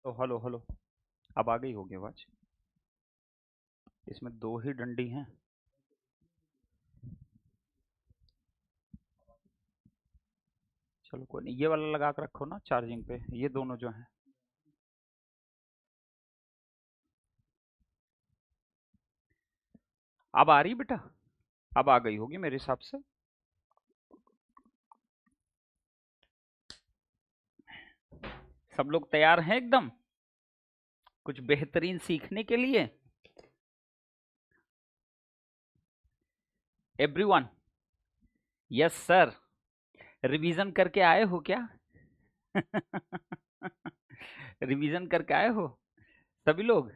तो hello hello. अब आ गई होगी आवाज। इसमें दो ही डंडी हैं। चलो कोई नहीं, ये वाला लगा के रखो ना चार्जिंग पे, ये दोनों जो हैं। अब आ रही बेटा? अब आ गई होगी मेरे हिसाब से। सब लोग तैयार हैं एकदम कुछ बेहतरीन सीखने के लिए? एवरीवन? Yes sir. रिवीजन करके आए हो क्या? रिवीजन करके आए हो सभी लोग?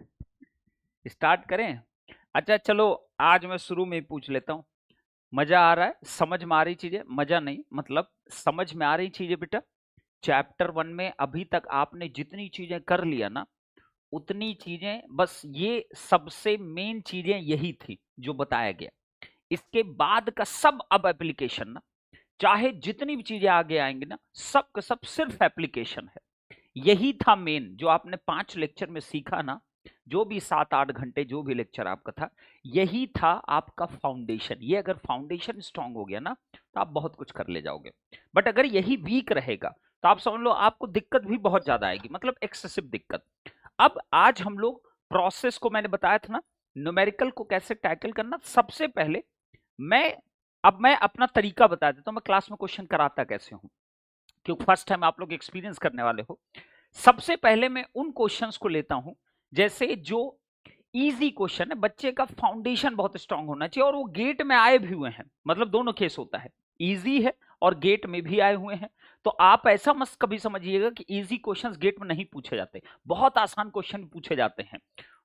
स्टार्ट करें? अच्छा चलो, आज मैं शुरू में ही पूछ लेता हूँ। मजा आ रहा है? समझ में आ रही चीजें? मजा नहीं मतलब समझ में आ रही चीजें बेटा? चैप्टर 1 में अभी तक आपने जितनी चीजें कर लिया ना, उतनी चीजें, बस ये सबसे मेन चीजें यही थी जो बताया गया। इसके बाद का सब अब एप्लीकेशन ना, चाहे जितनी भी चीजें आगे आएंगी ना, सब का सब सिर्फ एप्लीकेशन है। यही था मेन जो आपने 5 लेक्चर में सीखा ना, जो भी 7-8 घंटे जो भी लेक्चर आपका था, यही था आपका फाउंडेशन। ये अगर फाउंडेशन स्ट्रांग हो गया ना, तो आप बहुत कुछ कर ले जाओगे। बट अगर यही वीक रहेगा तो आप समझ लो आपको दिक्कत भी बहुत ज्यादा आएगी, मतलब एक्सेसिव दिक्कत। अब आज हम लोग प्रोसेस को, मैंने बताया था ना न्यूमेरिकल को कैसे टैकल करना। सबसे पहले मैं मैं अपना तरीका बता देता हूं, मैं क्लास में क्वेश्चन कराता कैसे हूं, क्योंकि फर्स्ट टाइम आप लोग एक्सपीरियंस करने वाले हो। सबसे पहले मैं उन क्वेश्चंस को लेता हूं जैसे जो इजी क्वेश्चन है, बच्चे का फाउंडेशन बहुत स्ट्रांग होना चाहिए और वो गेट में आए भी हुए हैं, मतलब दोनों केस होता है, इजी है और गेट में भी आए हुए हैं। तो आप ऐसा मत कभी समझिएगा कि इजी क्वेश्चंस गेट में नहीं पूछे जाते, बहुत आसान क्वेश्चन पूछे जाते हैं।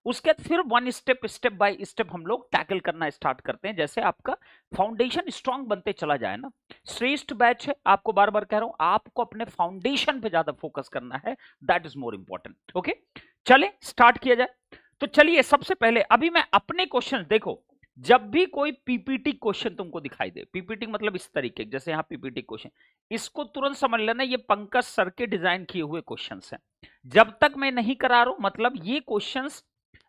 उसके बाद फिर one step step by step हम लोग टैकल करना स्टार्ट करते हैं, जैसे आपका फाउंडेशन स्ट्रांग बनते चला जाए ना। श्रेष्ठ बैच है, आपको बार बार कह रहा हूं, आपको अपने फाउंडेशन पे ज्यादा फोकस करना है, that is more important. Okay, चले स्टार्ट किया जाए। तो चलिए सबसे पहले अभी मैं अपने क्वेश्चन देखो, जब भी कोई पीपीटी क्वेश्चन तुमको दिखाई दे, पीपीटी मतलब इस तरीके जैसे यहां पीपीटी क्वेश्चन, इसको तुरंत समझ लेना ये पंकज सर के डिजाइन किए हुए क्वेश्चंस हैं। जब तक मैं नहीं करा रहा हूं, मतलब ये क्वेश्चंस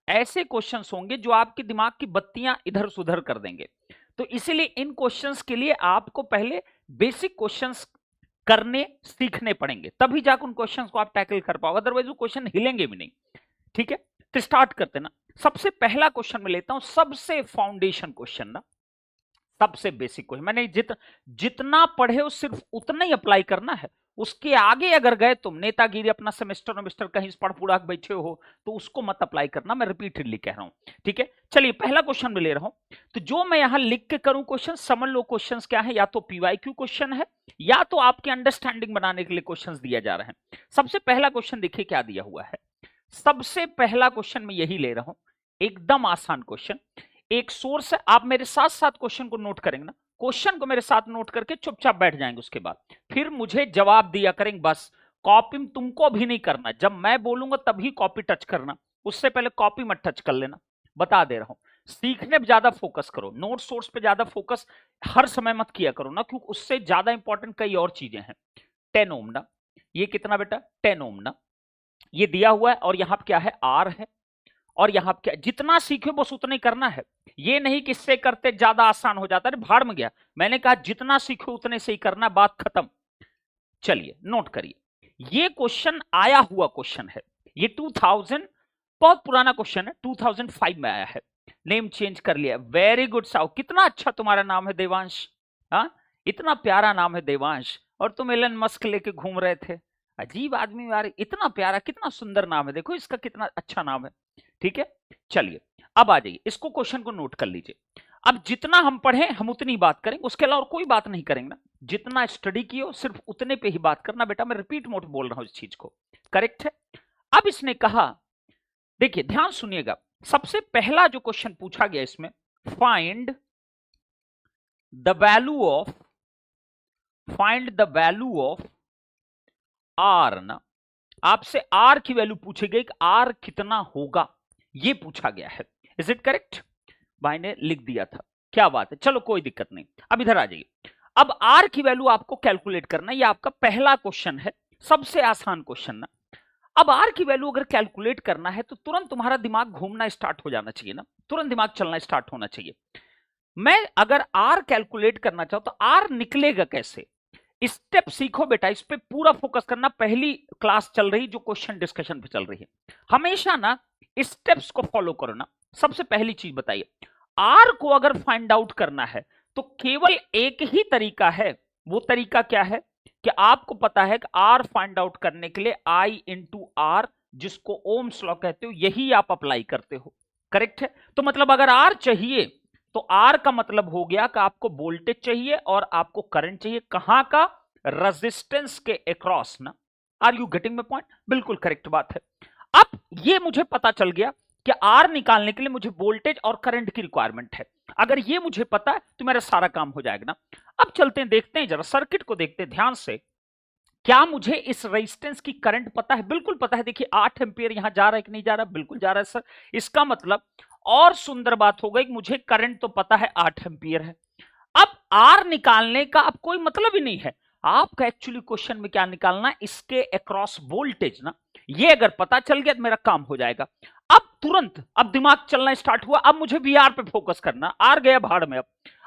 ऐसे क्वेश्चंस होंगे जो आपके दिमाग की बत्तियां इधर सुधर कर देंगे। तो इसीलिए इन क्वेश्चंस के लिए आपको पहले बेसिक क्वेश्चंस करने सीखने पड़ेंगे, तभी जाकर उन क्वेश्चंस को आप टैकल कर पाओ, अदरवाइज वो क्वेश्चन हिलेंगे भी नहीं। ठीक है, तो स्टार्ट करते ना। सबसे पहला क्वेश्चन में लेता हूं, सबसे फाउंडेशन क्वेश्चन ना, सबसे बेसिक क्वेश्चन। मैंने जितना पढ़े हो सिर्फ उतना ही अप्लाई करना है। उसके आगे अगर गए तुम नेतागिरी अपना सेमेस्टर कहीं पढ़ पुढ़ा के बैठे हो तो उसको मत अप्लाई करना, मैं रिपीटेडली कह रहा हूं। ठीक है, चलिए पहला क्वेश्चन में ले रहा हूं। तो जो मैं यहां लिख के करूं क्वेश्चन, समझ लो क्वेश्चन क्या है, या तो पीवाईक्यू क्वेश्चन है या तो आपकी अंडरस्टैंडिंग बनाने के लिए क्वेश्चन दिया जा रहे हैं। सबसे पहला क्वेश्चन देखिए क्या दिया हुआ है। सबसे पहला क्वेश्चन मैं यही ले रहा हूं, एकदम आसान क्वेश्चन। एक सोर्स है, आप मेरे साथ साथ क्वेश्चन को नोट करेंगे ना, क्वेश्चन को मेरे साथ नोट करके चुपचाप बैठ जाएंगे, उसके बाद फिर मुझे जवाब दिया करेंगे बस। कॉपी तुमको भी नहीं करना, जब मैं बोलूंगा तभी कॉपी टच करना, उससे पहले कॉपी मत टच कर लेना, बता दे रहा हूं। सीखने पे ज्यादा फोकस करो, नोट सोर्स पे ज्यादा फोकस हर समय मत किया करो ना, क्योंकि उससे ज्यादा इंपॉर्टेंट कई और चीजें हैं। 10 ओम ना, ये कितना बेटा 10 ओम ना, ये दिया हुआ है और यहां क्या है आर है, और यहां क्या, जितना सीखे बस उतना ही करना है। ये नहीं कि इससे करते ज्यादा आसान हो जाता है, भाड़ में गया, मैंने कहा जितना सीखो उतने से ही करना, बात खत्म। चलिए नोट करिए, ये क्वेश्चन आया हुआ क्वेश्चन है, ये 2000, बहुत पुराना क्वेश्चन है, 2005 में आया है, नेम चेंज कर लिया। वेरी गुड साहब, कितना अच्छा तुम्हारा नाम है देवांश, हाँ इतना प्यारा नाम है देवांश, और तुम एलन मस्क लेके घूम रहे थे, अजीब आदमी यार, इतना प्यारा कितना सुंदर नाम है, देखो इसका कितना अच्छा नाम है। ठीक है, चलिए अब आ जाइए, इसको क्वेश्चन को नोट कर लीजिए। अब जितना हम पढ़े हम उतनी बात करेंगे, उसके अलावा कोई बात नहीं करेंगे ना, जितना स्टडी किए सिर्फ उतने पे ही बात करना बेटा, मैं रिपीट मोड बोल रहा हूं इस चीज को, करेक्ट है। अब इसने कहा, देखिए ध्यान सुनिएगा, सबसे पहला जो क्वेश्चन पूछा गया इसमें, find the value of, find the value of R ना, आपसे आर की वैल्यू पूछी गई, आर कितना होगा ये पूछा गया है। Is it correct? भाई ने लिख दिया था, क्या बात है, चलो कोई दिक्कत नहीं। अब इधर आ जाइए, अब आर की वैल्यू आपको कैलकुलेट करना है, ये आपका पहला क्वेश्चन है, सबसे आसान क्वेश्चन ना। अब आर की वैल्यू अगर कैलकुलेट करना है तो तुरंत तुम्हारा दिमाग घूमना स्टार्ट हो जाना चाहिए ना, तुरंत दिमाग चलना स्टार्ट होना चाहिए। मैं अगर आर कैलकुलेट करना चाहूं तो आर निकलेगा कैसे, स्टेप सीखो बेटा, इस पे पूरा फोकस करना। पहली क्लास चल रही जो क्वेश्चन डिस्कशन पे चल रही है, हमेशा ना स्टेप्स को फॉलो करो ना। सबसे पहली चीज बताइए, आर को अगर फाइंड आउट करना है तो केवल एक ही तरीका है। वो तरीका क्या है कि आपको पता है कि आर फाइंड आउट करने के लिए आई इंटू आर, जिसको ओम्स लॉ कहते हो, यही आप अप्लाई करते हो। करेक्ट है? तो मतलब अगर आर चाहिए तो आर का मतलब हो गया कि आपको वोल्टेज चाहिए और आपको करंट चाहिए। कहां का? रेजिस्टेंस के अक्रॉस ना। Are you getting my point? बिल्कुल करेक्ट बात है। अब ये मुझे पता चल गया कि आर निकालने के लिए मुझे वोल्टेज और करंट की रिक्वायरमेंट है। अगर ये मुझे पता है तो मेरा सारा काम हो जाएगा ना। अब चलते हैं, देखते हैं, जरा सर्किट को देखते हैं ध्यान से। क्या मुझे इस रेजिस्टेंस की करंट पता है? बिल्कुल पता है। देखिए 8 एम्पियर यहां जा रहा है कि नहीं जा रहा? बिल्कुल जा रहा है सर। इसका मतलब और सुंदर बात हो गई, मुझे करंट तो पता है 8 एम्पियर है। अब आर निकालने का अब कोई मतलब ही नहीं है। आपका एक्चुअली क्वेश्चन में क्या निकालना है? इसके अक्रॉस वोल्टेज ना। ये अगर पता चल गया तो मेरा काम हो जाएगा। अब तुरंत अब दिमाग चलना स्टार्ट हुआ। अब मुझे वीआर पे फोकस करना, आर गया भाड़ में।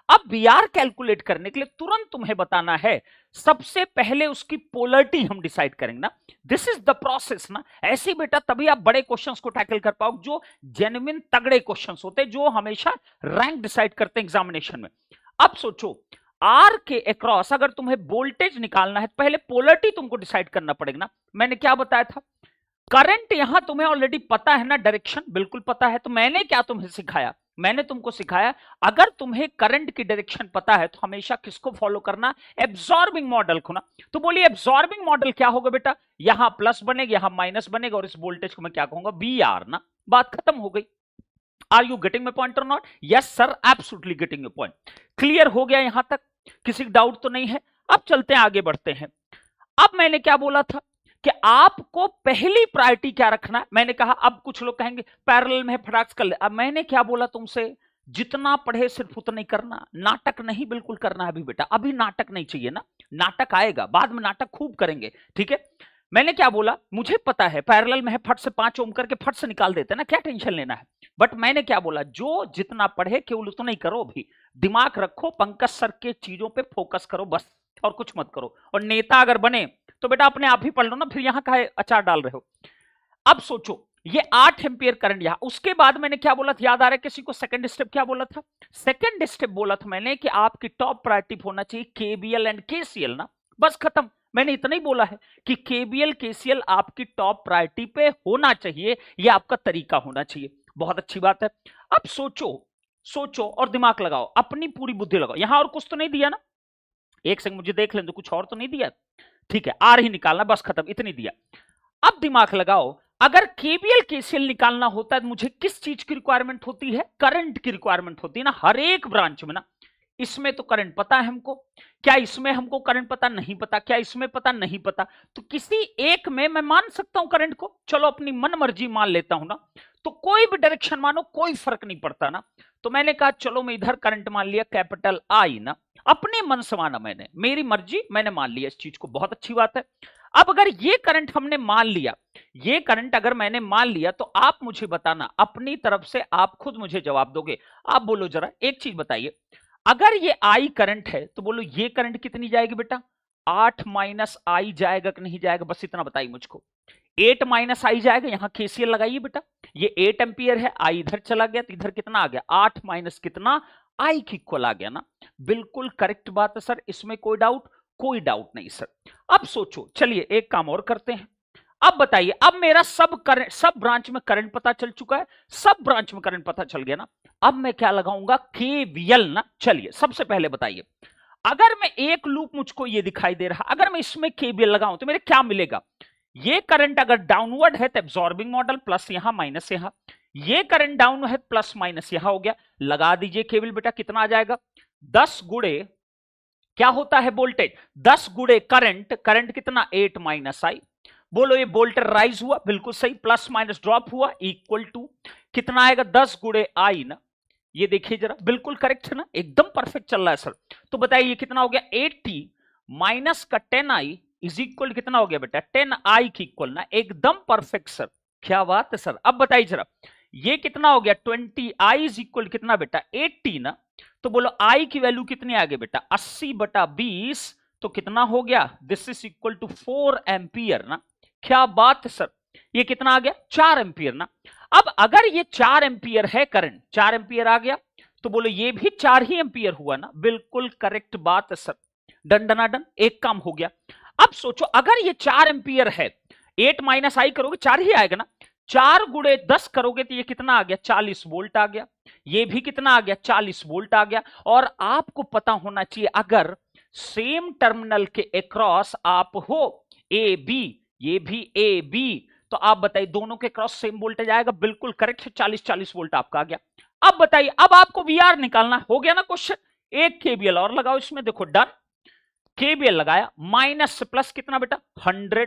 अब वीआर कैलकुलेट करने के लिए तुरंत तुम्हें बताना है, सबसे पहले उसकी पोलरिटी हम डिसाइड करेंगे ना। दिस इज द प्रोसेस ना। ऐसे बेटा तभी आप बड़े क्वेश्चंस को टैकल कर पाओगे, जो जेन्युइन तगड़े क्वेश्चंस होते हैं, जो हमेशा रैंक डिसाइड करते हैं एग्जामिनेशन में। अब सोचो, आर के अक्रॉस अगर तुम्हें वोल्टेज निकालना है, पहले पोलरिटी तुमको डिसाइड करना पड़ेगा ना। मैंने क्या बताया था? करंट यहां तुम्हें ऑलरेडी पता है ना, डायरेक्शन बिल्कुल पता है। तो मैंने क्या तुम्हें सिखाया? मैंने तुमको सिखाया अगर तुम्हें करंट की डायरेक्शन पता है तो हमेशा किसको फॉलो करना? एब्जॉर्बिंग मॉडल को ना। तो बोलिए एब्जॉर्बिंग मॉडल क्या होगा बेटा? यहां प्लस बनेगा, यहां माइनस बनेगा, और इस वोल्टेज को मैं क्या कहूंगा? वी आर ना। बात खत्म हो गई। Are you getting my point or not? Yes sir, absolutely getting your point. Clear हो गया यहां तक? किसी डाउट तो नहीं है? अब चलते हैं, आगे बढ़ते हैं। अब मैंने क्या बोला था कि आपको पहली प्रायोरिटी क्या रखना है? मैंने कहा, अब कुछ लोग कहेंगे पैरेलल में फटाक कर ले। अब मैंने क्या बोला तुमसे? जितना पढ़े सिर्फ उतना ही करना, नाटक नहीं बिल्कुल करना है अभी बेटा। अभी नाटक नहीं चाहिए ना, नाटक आएगा बाद में, नाटक खूब करेंगे, ठीक है? मैंने क्या बोला? मुझे पता है पैरेलल में है, फट से 5 ओम करके फट से निकाल देते हैं ना, क्या टेंशन लेना है? बट मैंने क्या बोला? जो जितना पढ़े केवल उतना ही करो। अभी दिमाग रखो, पंकज सर के चीजों पे फोकस करो बस, और कुछ मत करो। और नेता अगर बने तो बेटा अपने आप ही पढ़ लो ना, फिर यहां का अचार डाल रहे हो। अब सोचो, ये 8 एम्पियर करंट यहां, उसके बाद मैंने क्या बोला था? याद आ रहा है किसी को? सेकंड स्टेप क्या बोला था? सेकंड स्टेप बोला था मैंने कि आपकी टॉप प्रायोरिटी होना चाहिए केबीएल एंड केसीएल ना। बस खत्म। मैंने इतना ही बोला है कि केबीएल केसीएल आपकी टॉप प्रायोरिटी पे होना चाहिए, यह आपका तरीका होना चाहिए। बहुत अच्छी बात है। अब सोचो, सोचो और दिमाग लगाओ, अपनी पूरी बुद्धि लगाओ। यहां और कुछ तो नहीं दिया ना? एक सेकंड मुझे देख लें तो, कुछ और तो नहीं दिया? ठीक है, आर ही निकालना, बस खत्म, इतनी दिया। अब दिमाग लगाओ, अगर केबीएल केसीएल निकालना होता है तो मुझे किस चीज की रिक्वायरमेंट होती है? करंट की रिक्वायरमेंट होती है ना, हर एक ब्रांच में ना। इसमें तो करंट पता है हमको, क्या इसमें हमको करंट पता? नहीं पता। क्या इसमें पता? नहीं पता। तो किसी एक में मैं मान सकता हूं करंट को, चलो अपनी मन मर्जी मान लेता हूं ना। तो कोई भी डायरेक्शन मानो, कोई फर्क नहीं पड़ता ना। तो मैंने कहा चलो मैं इधर करंट मान लिया कैपिटल आई ना, अपने मन से माना मैंने, मेरी मर्जी, मैंने मान लिया इस चीज को। बहुत अच्छी बात है। अब अगर ये करंट हमने मान लिया, ये करंट अगर मैंने मान लिया, तो आप मुझे बताना अपनी तरफ से, आप खुद मुझे जवाब दोगे। आप बोलो जरा एक चीज बताइए, अगर ये आई करंट है तो बोलो ये करंट कितनी जाएगी बेटा? 8 माइनस आई जाएगा कि नहीं जाएगा? बस इतना बताइए मुझको। 8 माइनस आई जाएगा, यहां केसीएल लगाइए बेटा। ये 8 एम्पियर है, आई इधर चला गया तो इधर कितना आ गया? 8 माइनस कितना? आई की इक्वल आ गया ना। बिल्कुल करेक्ट बात है सर, इसमें कोई डाउट? कोई डाउट नहीं सर। अब सोचो, चलिए एक काम और करते हैं। अब बताइए, अब मेरा सब करंट, सब ब्रांच में करंट पता चल चुका है, सब ब्रांच में करंट पता चल गया ना। अब मैं क्या लगाऊंगा? केवीएल ना। चलिए सबसे पहले बताइए, अगर मैं एक लूप मुझको ये दिखाई दे रहा, अगर मैं इसमें केवीएल लगाऊं तो मेरे क्या मिलेगा? ये करंट अगर डाउनवर्ड है तो एब्जॉर्बिंग मॉडल, प्लस यहां माइनस यहां। ये करंट डाउन है, प्लस माइनस यहां हो गया। लगा दीजिए केवीएल बेटा, कितना आ जाएगा? 10 गुणे क्या होता है वोल्टेज? 10 गुणे करंट, करंट कितना? 8 माइनस आई। बोलो ये वोल्टेज राइज हुआ, बिल्कुल सही, प्लस माइनस ड्रॉप हुआ, इक्वल टू कितना आएगा? 10 गुणे आई ना। ये देखिए जरा, बिल्कुल करेक्ट है ना, एकदम परफेक्ट चल रहा है सर। तो बताइए ये कितना हो गया? 80 माइनस का 10 आई इज इक्वल कितना हो गया बेटा 10i की इक्वल ना, एकदम परफेक्ट सर, क्या बात है सर। अब बताइए जरा ये कितना हो गया 20i इज इक्वल कितना बेटा 80 ना, तो बोलो i की वैल्यू कितनी आ गई बेटा 80/20, तो कितना हो गया this is equal to 4 ampere ना, क्या बात है सर। ये कितना आ गया 4 एम्पियर ना। अब अगर ये 4 एम्पियर है करंट, 4 एम्पियर आ गया, तो बोलो ये भी 4 ही एम्पियर हुआ ना, बिल्कुल करेक्ट बात है सर। डन डना डन, एक काम हो गया। अब सोचो अगर ये 4 एम्पियर है, 8 माइनस आई करोगे 4 ही आएगा ना, 4 गुणे 10 करोगे तो ये कितना आ गया 40 वोल्ट आ गया, ये भी कितना आ गया 40 वोल्ट आ गया। और आपको पता होना चाहिए अगर सेम टर्मिनल के अक्रॉस आप हो ए बी, ये भी ए बी, तो आप बताइए दोनों के क्रॉस सेम वोल्टेज आएगा, बिल्कुल करेक्ट है, 40 वोल्ट आपका आ गया। अब बताइए अब आपको वीआर निकालना हो गया ना क्वेश्चन, एक केबीएल और लगाओ इसमें, देखो डन, केबीएल लगाया, माइनस से प्लस कितना बेटा 100,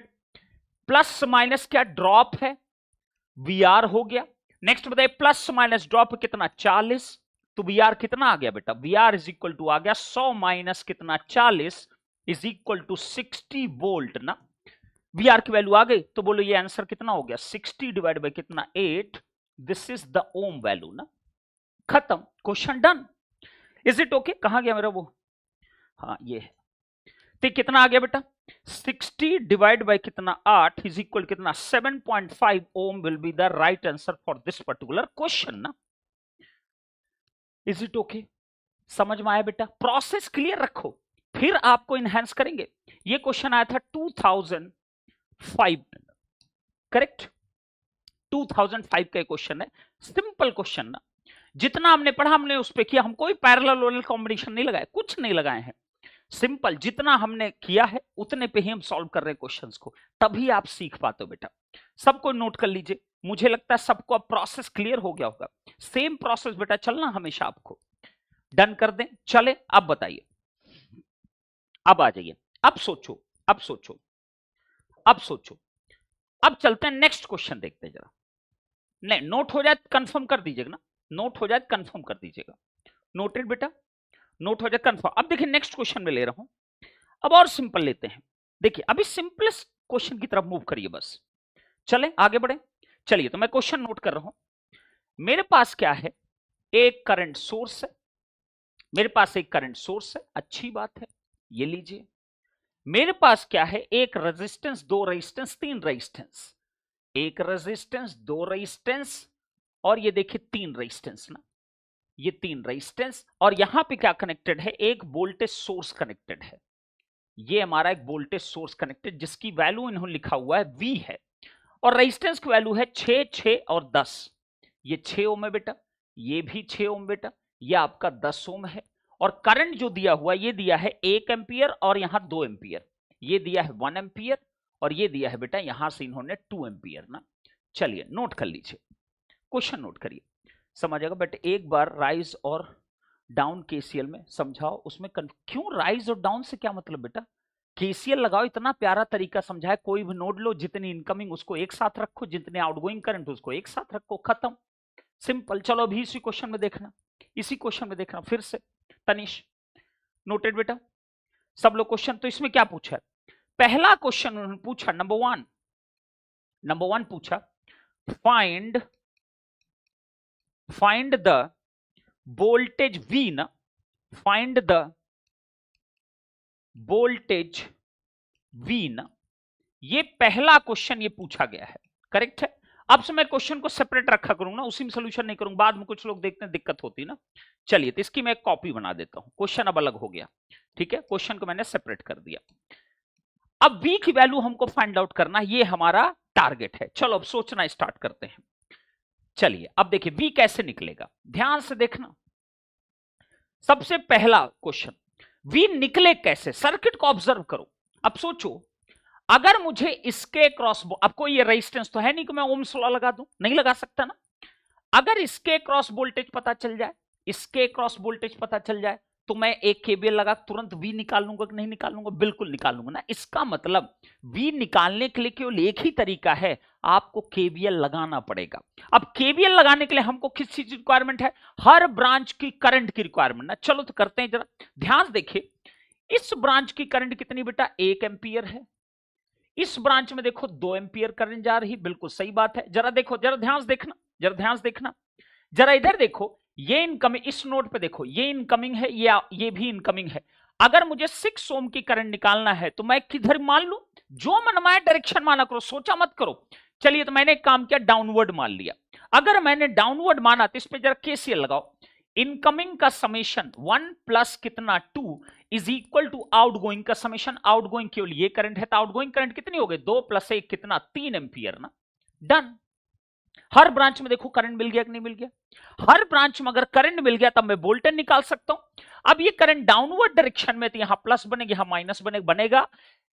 प्लस माइनस क्या ड्रॉप है, वीआर हो गया। नेक्स्ट बताइए प्लस माइनस ड्रॉप कितना 40, तो वीआर कितना आ गया बेटा, वीआर इज इक्वल टू आ गया 100 माइनस कितना 40 इज इक्वल टू 60 वोल्ट ना। वीआर की वैल्यू आ गई, तो बोलो ये आंसर कितना हो गया 60 डिवाइड बाय कितना 8, this is the ohm value ना, खत्म, question done. Is it okay, कहां गया मेरा वो, हाँ ये है, तो कितना आ गया बेटा 60 डिवाइड बाय कितना 8 इज इक्वल कितना 7.5 ohm will be the right answer for this particular question ना। इज इट ओके, समझ में आया बेटा, प्रोसेस क्लियर रखो, फिर आपको इनहेंस करेंगे। ये क्वेश्चन आया था 2005, करेक्ट 2005 का क्वेश्चन है, सिंपल क्वेश्चन ना, जितना हमने पढ़ा हमने उस पे किया, हम कोई पैरेलल कॉम्बिनेशन नहीं लगाए, कुछ नहीं लगाए हैं, सिंपल जितना हमने किया है उतने पे ही हम सॉल्व कर रहे हैं क्वेश्चंस को, तभी आप सीख पाते हो बेटा। सबको नोट कर लीजिए, मुझे लगता है सबको अब प्रोसेस क्लियर हो गया होगा, सेम प्रोसेस बेटा चलना हमेशा आपको, डन कर दें। चले अब बताइए, अब आ जाइए, अब सोचो अब सोचो अब सोचो, अब चलते हैं नेक्स्ट क्वेश्चन देखते हैं जरा, नहीं नोट हो जाए कंफर्म कर दीजिएगा ना, नोट हो जाए कंफर्म कर दीजिएगा, नोटेड बेटा, नोट हो जाए कंफर्म। अब देखिए नेक्स्ट क्वेश्चन में ले रहा हूं, अब और सिंपल लेते हैं, देखिए अभी सिंपलेस्ट क्वेश्चन की तरफ मूव करिए बस, चले आगे बढ़े। चलिए तो मैं क्वेश्चन नोट कर रहा हूं, मेरे पास क्या है एक करंट सोर्स है, मेरे पास एक करंट सोर्स है, अच्छी बात है, ये लीजिए। मेरे पास क्या है एक रेजिस्टेंस, दो रेजिस्टेंस, तीन रेजिस्टेंस, एक रेजिस्टेंस, दो रेजिस्टेंस, और ये देखिए तीन रेजिस्टेंस ना, ये तीन रेजिस्टेंस, और यहां पे क्या कनेक्टेड है एक वोल्टेज सोर्स कनेक्टेड है, ये हमारा एक वोल्टेज सोर्स कनेक्टेड जिसकी वैल्यू इन्होंने लिखा हुआ है V है, और रेजिस्टेंस की वैल्यू है 6, 6 और 10, ये 6 ओम है बेटा, ये भी 6 ओम बेटा, ये आपका 10 ओम है, और करंट जो दिया हुआ ये दिया है 1 एम्पियर और यहां 2 एम्पियर, ये दिया है 1 एम्पियर, और ये दिया है बेटा यहां से इन्होंने 2 एम्पियर ना। चलिए नोट कर लीजिए, क्वेश्चन नोट करिए, समझेगा बट एक बार राइज और डाउन केसीएल में समझाओ, उसमें क्यों राइज और डाउन से क्या मतलब बेटा, केसीएल लगाओ, इतना प्यारा तरीका समझाए, कोई भी नोड लो, जितनी इनकमिंग उसको एक साथ रखो, जितने आउटगोइंग करंट उसको एक साथ रखो, खत्म, सिंपल। चलो अभी इसी क्वेश्चन में देखना, इसी क्वेश्चन में देखना फिर से, तनिष नोटेड बेटा सब लोग क्वेश्चन। तो इसमें क्या पूछा है, पहला क्वेश्चन उन्होंने पूछा नंबर वन पूछा फाइंड द वोल्टेज V ना, फाइंड द वोल्टेज V ना, ये पहला क्वेश्चन ये पूछा गया है, करेक्ट है। अब से मैं क्वेश्चन को सेपरेट रखा करूंगा ना, उसी में सोल्यूशन नहीं करूंगा, बाद में कुछ लोग देखते हैं दिक्कत होती है ना। चलिए तो इसकी मैं एक कॉपी बना देता हूं, क्वेश्चन अब अलग हो गया, ठीक है, क्वेश्चन को मैंने सेपरेट कर दिया। अब V की वैल्यू हमको फाइंड आउट करना, ये हमारा टारगेट है। चलो अब सोचना स्टार्ट करते हैं। चलिए अब देखिए V कैसे निकलेगा, ध्यान से देखना। सबसे पहला क्वेश्चन, V निकले कैसे, सर्किट को ऑब्जर्व करो। अब सोचो अगर मुझे इसके क्रॉस, अब कोई ये रेजिस्टेंस तो है नहीं कि मैं ओम्स लॉ लगा दूं, नहीं लगा सकता ना। अगर इसके क्रॉस वोल्टेज पता चल जाए, इसके क्रॉस वोल्टेज पता चल जाए, तो मैं एक केबीएल लगा तुरंत V निकाल लूंगा कि नहीं निकाल लूंगा, बिल्कुल निकाल लूंगा ना। इसका मतलब V निकालने के लिए केवल एक ही तरीका है, आपको केबीएल लगाना पड़ेगा। अब केबीएल लगाने के लिए हमको किस चीज की रिक्वायरमेंट है, हर ब्रांच की करंट की रिक्वायरमेंट ना। चलो तो करते हैं जरा, ध्यान देखिए, इस ब्रांच की करंट कितनी बेटा 1 एम्पियर है, इस ब्रांच में देखो 2 एम्पियर करंट जा रही, बिल्कुल सही बात है। जरा देखो, जरा ध्यान से देखना, जरा ध्यान से देखना, जरा इधर देखो, ये इनकमिंग, इस नोड पे देखो, ये इनकमिंग है, ये भी इनकमिंग है। अगर मुझे 6 ओम की करंट निकालना है तो मैं किधर मान लू, जो मनमाया डायरेक्शन माना करो, सोचा मत करो। चलिए, तो मैंने एक काम किया, डाउनवर्ड मान लिया। अगर मैंने डाउनवर्ड माना तो इस पे जरा केसीएल लगाओ। इनकमिंग का समेशन 1 प्लस कितना 2 इज इक्वल टू आउटगोइंग का समेशन। आउटगोइंग केवल ये करंट है, तो आउटगोइंग करंट कितनी हो गई, 2 + 1 कितना 3 एम्पियर ना। डन। हर ब्रांच में देखो करंट मिल गया कि नहीं मिल गया। हर ब्रांच में अगर करंट मिल गया तब मैं वोल्टेज निकाल सकता हूं। अब ये करंट डाउनवर्ड डायरेक्शन में तो यहां प्लस बनेगा, यहां माइनस बनेगा।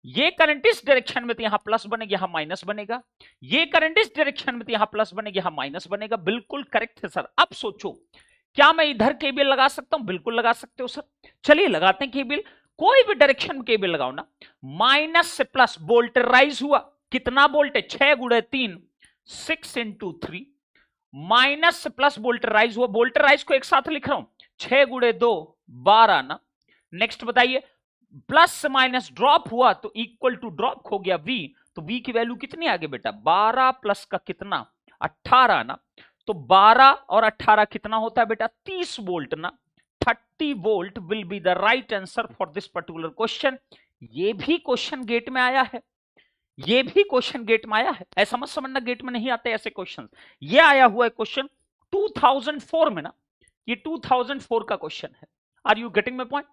ये करंट इस डायरेक्शन में तो यहां प्लस बनेगा, यहां माइनस बनेगा। ये करंट इस डायरेक्शन में तो यहां प्लस बनेगा, यहां माइनस बनेगा। बिल्कुल करेक्ट है सर। अब सोचो, क्या मैं इधर केबीएल लगा सकता हूं? बिल्कुल लगा सकते हो सर। चलिए लगाते हैं केबीएल। कोई भी डायरेक्शन में केबीएल लगाओ ना, माइनस से प्लस वोल्टेज राइज हुआ। कितना वोल्टेज? 6 × 3 6 × 3। माइनस से प्लस वोल्टेज राइज हुआ। वोल्टेज राइज को एक साथ लिख रहा हूं, 6 × 2 12 ना। नेक्स्ट बताइए, प्लस से माइनस ड्रॉप हुआ तो इक्वल टू ड्रॉप हो गया V। तो V की वैल्यू कितनी आ गई बेटा? 12 प्लस का कितना 18 ना। तो 12 और 18 कितना होता है बेटा? 30 वोल्ट ना। 30 volt will be the right answer for this particular question. ये भी क्वेश्चन गेट में आया है, ये भी क्वेश्चन गेट में आया है। ऐसा मत समझना गेट में नहीं आते ऐसे क्वेश्चन। ये आया हुआ है क्वेश्चन 2004 में ना, ये 2004 का क्वेश्चन है। Are you getting my point?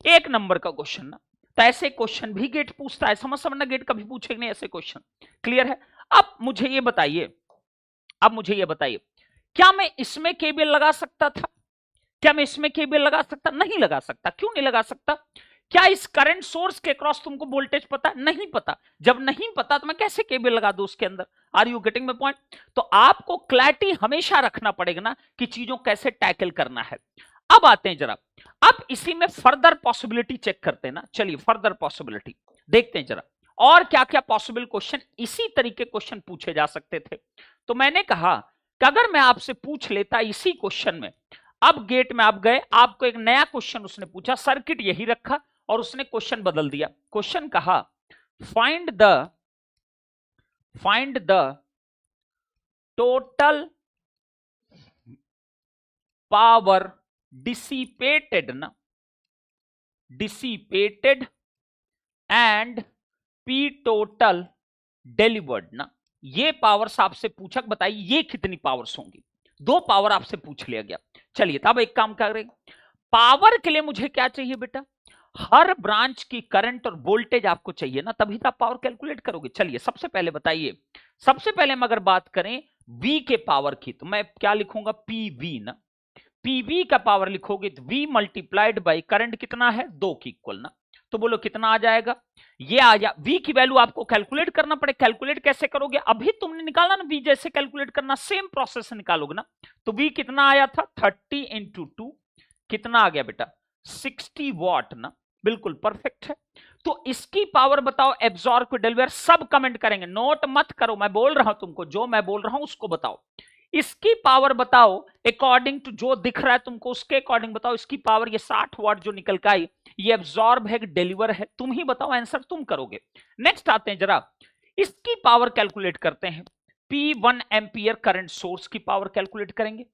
1 number का क्वेश्चन ना। तो ऐसे क्वेश्चन भी गेट पूछता है, समझ समझना गेट कभी पूछेगा नहीं ऐसे क्वेश्चन। क्लियर है? अब मुझे ये बताइए, क्या मैं इसमें केबीएल लगा सकता था? क्या मैं इसमें केबीएल लगा सकता? नहीं लगा सकता। क्यों नहीं लगा सकता? क्या इस करंट सोर्स के क्रॉस तुमको वोल्टेज पता? नहीं पता। जब नहीं पता तो मैं कैसे केबीएल लगा दूं उसके अंदर? Are you getting my point? तो आपको क्लैरिटी हमेशा रखना पड़ेगा ना कि चीजों कैसे टैकल करना है। अब आते हैं जरा, अब इसी में फर्दर पॉसिबिलिटी चेक करते हैं ना। चलिए फर्दर पॉसिबिलिटी देखते हैं जरा, और क्या क्या पॉसिबल क्वेश्चन इसी तरीके क्वेश्चन पूछे जा सकते थे। तो मैंने कहा कि अगर मैं आपसे पूछ लेता इसी क्वेश्चन में, अब गेट में आप गए, आपको एक नया क्वेश्चन उसने पूछा, सर्किट यही रखा और उसने क्वेश्चन बदल दिया। क्वेश्चन कहा find the total power dissipated and P total delivered ना। ये पावर्स आपसे पूछा, बताइए ये कितनी पावर्स होंगी। 2 पावर आपसे पूछ लिया गया। चलिए तब एक काम करेंगे, पावर के लिए मुझे क्या चाहिए बेटा? हर ब्रांच की करंट और वोल्टेज आपको चाहिए ना, तभी तो आप पावर कैलकुलेट करोगे। चलिए सबसे पहले बताइए, सबसे पहले हम अगर बात करें V के पावर की, तो मैं क्या लिखूंगा? PV ना। PV का पावर लिखोगे तो V मल्टीप्लाइड बाई करंट कितना है? 2 की इक्वल ना। तो बोलो कितना आ जाएगा? ये आ जा, V की वैल्यू आपको कैलकुलेट करना पड़े। कैलकुलेट कैसे करोगे? अभी तुमने निकाला ना V, जैसे कैलकुलेट करना सेम प्रोसेस से निकालोगे ना। तो V कितना आया था? 30 × 2 कितना आ गया बेटा? 60 वॉट ना। बिल्कुल परफेक्ट है। तो इसकी पावर बताओ, एब्जॉर्ब को डिलीवर। सब कमेंट करेंगे, नोट मत करो, मैं बोल रहा हूं तुमको, जो मैं बोल रहा हूं उसको बताओ। इसकी पावर बताओ अकॉर्डिंग टू जो दिख रहा है तुमको, उसके अकॉर्डिंग बताओ इसकी पावर। ये 60 वॉट जो निकल का आई, ये एब्जॉर्ब है कि डिलीवर है? तुम ही बताओ, आंसर तुम करोगे। नेक्स्ट आते हैं जरा, इसकी पावर कैलकुलेट करते हैं। P1 एम्पियर करंट सोर्स की पावर कैलकुलेट करेंगे।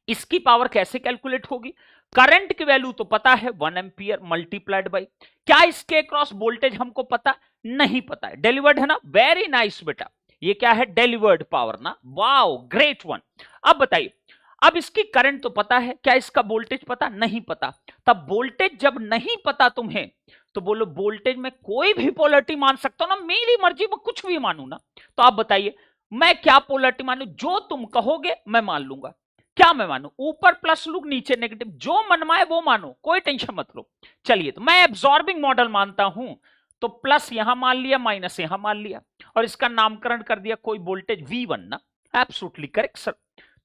इसकी पावर कैसे कैलकुलेट होगी? करंट की वैल्यू तो पता है 1 एम्पियर मल्टीप्लाइड बाई, क्या इसके क्रॉस वोल्टेज हमको पता? नहीं पता है। डिलीवर्ड है ना, वेरी नाइस बेटा। ये क्या है? डिलीवर्ड पावर ना। Wow great one. अब बताइए, अब इसकी करंट तो पता है, क्या इसका वोल्टेज पता? नहीं पता। तब वोल्टेज जब नहीं पता तुम्हें, तो बोलो वोल्टेज में कोई भी पोलरिटी मान सकता हूं ना, मेरी मर्जी में कुछ भी मानू ना। तो आप बताइए मैं क्या पोलरिटी मानू? जो तुम कहोगे मैं मान लूंगा। क्या मैं मानू? ऊपर प्लस लू, नीचे नेगेटिव, जो मनमाए वो मानो, कोई टेंशन मत लो। चलिए तो मैं एब्जॉर्बिंग मॉडल मानता हूं, तो प्लस यहां मान लिया, माइनस यहां मान लिया, और इसका नामकरण कर दिया कोई वोल्टेज V1 ना। Absolutely correct sir.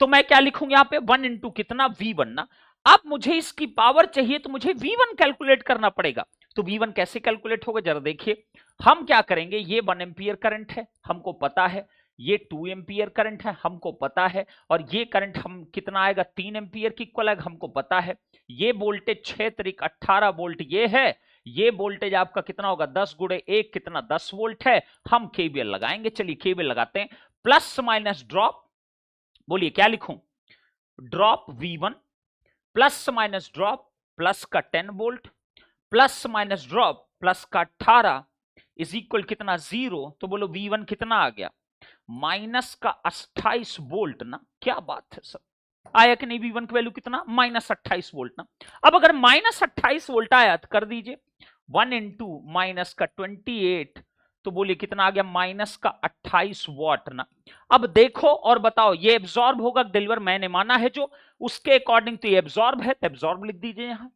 तो मैं क्या लिखूंगा यहाँ पे? 1 × कितना? V1 ना। अब मुझे इसकी पावर चाहिए तो मुझे V1 कैलकुलेट करना पड़ेगा। तो V1 कैसे कैलकुलेट होगा जरा देखिए। हम क्या करेंगे, ये 1 एम्पियर करंट है हमको पता है, ये 2 एम्पियर करंट है हमको पता है, और ये करंट हम कितना आएगा? 3 एम्पियर की इक्वल आएगा हमको पता है। ये वोल्टेज 6 × 18 वोल्ट ये है, ये वोल्टेज आपका कितना होगा 10 गुणे 1 कितना 10 वोल्ट है। हम केवीएल लगाएंगे, चलिए केवीएल लगाते हैं। प्लस माइनस ड्रॉप, बोलिए क्या लिखूं, drop V1 plus minus drop plus का 10 volt plus minus drop plus का 18 इज इक्वल कितना 0। तो बोलो V1 कितना आ गया माइनस का 28 वोल्ट ना। क्या बात है सर, आया कि नहीं, V1 की वैल्यू कितना माइनस 28 वोल्ट ना। अब अगर माइनस 28 वोल्ट आया तो कर दीजिए 1 इंटू माइनस का 28, तो बोलिए कितना आ गया माइनस का 28 वॉट ना। अब देखो और बताओ ये एब्जॉर्ब होगा डिलीवर, मैंने माना है जो उसके अकॉर्डिंग तो ये एब्जॉर्ब है, तो एब्जॉर्ब लिख दीजिए यहां।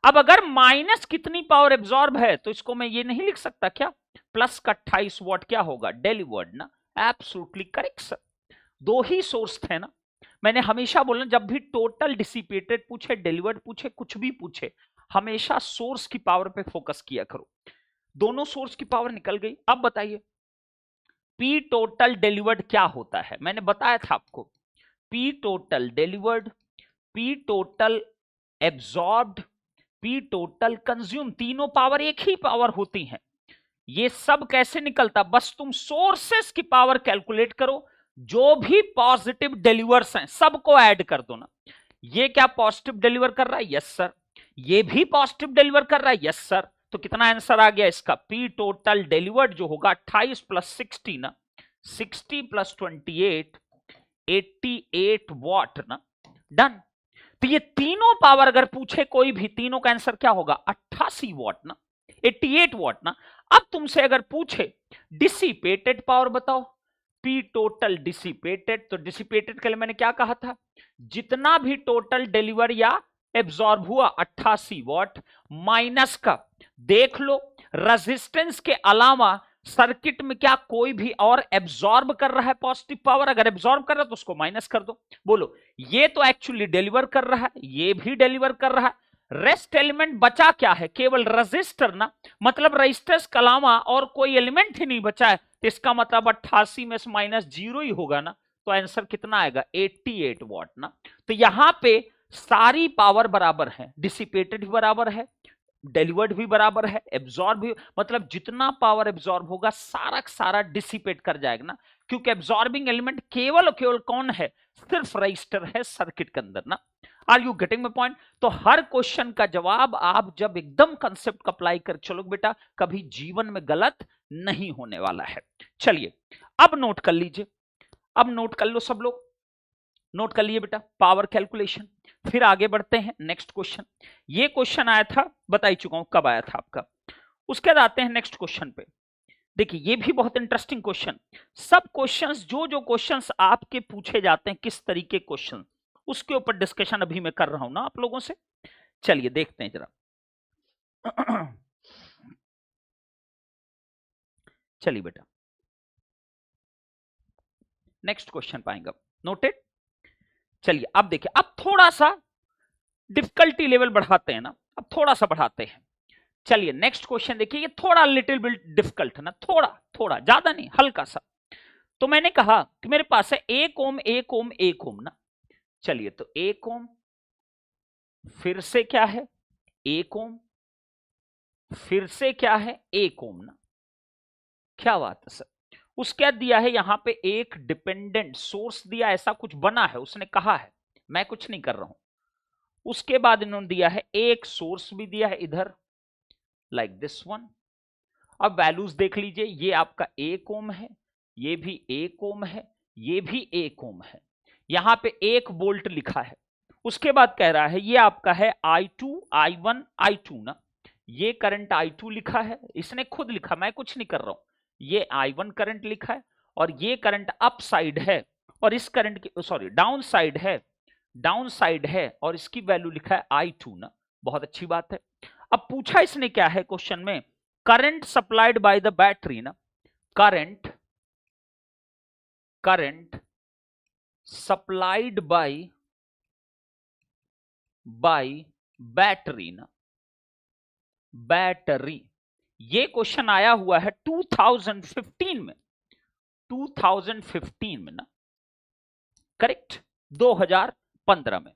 अब अगर माइनस कितनी पावर एब्जॉर्ब है तो इसको मैं ये नहीं लिख सकता क्या, प्लस का 28 वॉट क्या होगा डिलीवर्ड ना। एब्सोल्युटली करेक्ट सर, दो ही सोर्स थे ना। मैंने हमेशा बोला जब भी टोटल डिसिपेटेड पूछे, डिलीवर्ड पूछे, कुछ भी पूछे, हमेशा सोर्स की पावर पे फोकस किया करो। दोनों सोर्स की पावर निकल गई। अब बताइए पी टोटल डिलीवर्ड क्या होता है, मैंने बताया था आपको P total delivered, P total absorbed, P total consume, तीनों पावर एक ही पावर होती हैं। ये सब कैसे निकलता, बस तुम सोर्सेस की पावर कैलकुलेट करो, जो भी पॉजिटिव डिलीवर्स हैं सबको ऐड कर दो ना। ये क्या पॉजिटिव डिलीवर कर रहा है, यस सर। ये भी पॉजिटिव डिलीवर कर रहा है, यस सर। तो कितना आंसर आ गया इसका, पी टोटल डिलीवर्ड जो होगा 28 प्लस 60 ना, 60 प्लस 28 88 वॉट ना। डन। तो ये तीनों पावर अगर पूछे कोई भी, तीनों का आंसर क्या होगा 88 वॉट ना, 88 वॉट ना। अब तुमसे अगर पूछे डिसिपेटेड पावर बताओ, पी टोटल डिसिपेटेड, तो डिसिपेटेड के लिए मैंने क्या कहा था, जितना भी टोटल डिलीवर या एब्जॉर्ब हुआ 88 वॉट माइनस का, देख लो रेजिस्टेंस के अलावा सर्किट में क्या कोई भी और एब्जॉर्ब कर रहा है पॉजिटिव पावर, अगर एब्जॉर्ब कर रहा है तो उसको माइनस कर दो। बोलो ये तो एक्चुअली डिलीवर कर रहा है, ये भी डिलीवर कर रहा है, रेस्ट एलिमेंट बचा क्या है, केवल रजिस्टर ना, मतलब रजिस्टर्स के अलावा और कोई एलिमेंट ही नहीं बचा है, तो इसका मतलब 88 में से माइनस 0 ही होगा ना। तो आंसर कितना आएगा 88 वॉट ना। तो यहां पे सारी पावर बराबर है, डिसिपेटेड भी बराबर है, डिलीवर्ड भी बराबर है, एब्जॉर्ब भी, मतलब जितना पावर एब्जॉर्ब होगा सारा सारा डिसिपेट कर जाएगा ना, क्योंकि एब्जॉर्बिंग एलिमेंट केवल केवल कौन है, सिर्फ रजिस्टर है सर्किट के अंदर ना। Are you getting my point. तो हर क्वेश्चन का जवाब आप जब एकदम कंसेप्ट को अप्लाई कर चलोगे बेटा, कभी जीवन में गलत नहीं होने वाला है। चलिए अब नोट कर लीजिए, अब नोट कर लो सब लोग, नोट कर लिए बेटा पावर कैलकुलेशन। फिर आगे बढ़ते हैं नेक्स्ट क्वेश्चन। ये क्वेश्चन आया था, बता ही चुका हूं कब आया था आपका। उसके बाद आते हैं नेक्स्ट क्वेश्चन पे। देखिए ये भी बहुत इंटरेस्टिंग क्वेश्चन, सब क्वेश्चंस जो क्वेश्चंस आपके पूछे जाते हैं किस तरीके क्वेश्चन, उसके ऊपर डिस्कशन अभी मैं कर रहा हूं ना आप लोगों से। चलिए देखते हैं जरा। चलिए बेटा नेक्स्ट क्वेश्चन पाएंगे, नोटेड। चलिए अब देखिए, अब थोड़ा सा डिफिकल्टी लेवल बढ़ाते हैं ना, अब थोड़ा सा बढ़ाते हैं। चलिए नेक्स्ट क्वेश्चन देखिए, ये थोड़ा लिटिल बिट डिफिकल्ट है ना, थोड़ा थोड़ा, ज्यादा नहीं, हल्का सा। तो मैंने कहा कि मेरे पास है 1 ओम 1 ओम 1 ओम ना। चलिए तो 1 ओम, फिर से क्या है 1 ओम, फिर से क्या है 1 ओम ना। क्या बात है सर। उसके बाद दिया है यहां पे एक डिपेंडेंट सोर्स दिया, ऐसा कुछ बना है, उसने कहा है, मैं कुछ नहीं कर रहा हूं। उसके बाद इन्होंने दिया है एक सोर्स भी दिया है इधर, लाइक दिस वन। अब वैल्यूज देख लीजिए, ये आपका 1 ओम है, ये भी 1 ओम है, ये भी 1 ओम है, यहां पे 1 वोल्ट लिखा है। उसके बाद कह रहा है ये आपका है I2 I1 I2 ना, ये करंट I2 लिखा है, इसने खुद लिखा, मैं कुछ नहीं कर रहा हूं। ये I1 करंट लिखा है, और ये करंट अप साइड है, और इस करंट की सॉरी डाउन साइड है, डाउन साइड है, और इसकी वैल्यू लिखा है I2 ना। बहुत अच्छी बात है। अब पूछा इसने क्या है क्वेश्चन में, current supplied by the battery ना, करंट सप्लाइड बाय बैटरी ना, बैटरी। ये क्वेश्चन आया हुआ है 2015 में, 2015 में ना, करेक्ट, 2015 में।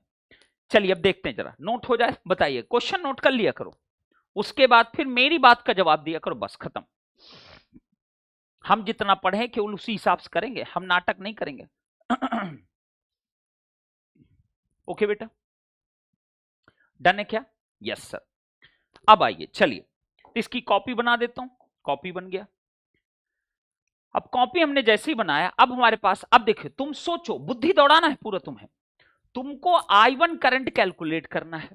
चलिए अब देखते हैं जरा, नोट हो जाए, बताइए क्वेश्चन नोट कर लिया करो, उसके बाद फिर मेरी बात का जवाब दिया करो, बस खत्म। हम जितना पढ़े केवल उसी हिसाब से करेंगे, हम नाटक नहीं करेंगे। ओके बेटा, डन है क्या? Yes sir. अब आइए, चलिए इसकी कॉपी बना देता हूं। कॉपी बन गया। अब कॉपी हमने जैसे ही बनाया, अब हमारे पास, अब देखिए तुम सोचो, बुद्धि दौड़ाना है पूरा तुम्हें। तुमको I1 करंट कैलकुलेट करना है।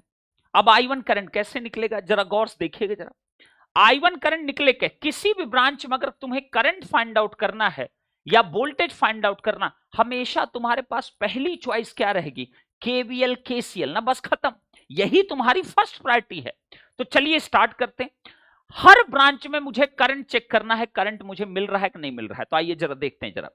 अब I1 करंट कैसे निकलेगा जरा गौर से देखिएगा जरा। I1 करंट निकले के किसी भी ब्रांच में अगर तुम्हें करंट फाइंड आउट करना है या वोल्टेज फाइंड आउट करना, हमेशा तुम्हारे पास पहली चॉइस क्या रहेगी? KVL KCL ना, बस खत्म। यही तुम्हारी फर्स्ट प्रायोरिटी है। तो चलिए स्टार्ट करते हैं। हर ब्रांच में मुझे करंट चेक करना है, करंट मुझे मिल रहा है कि नहीं मिल रहा है। तो आइए जरा देखते हैं जरा।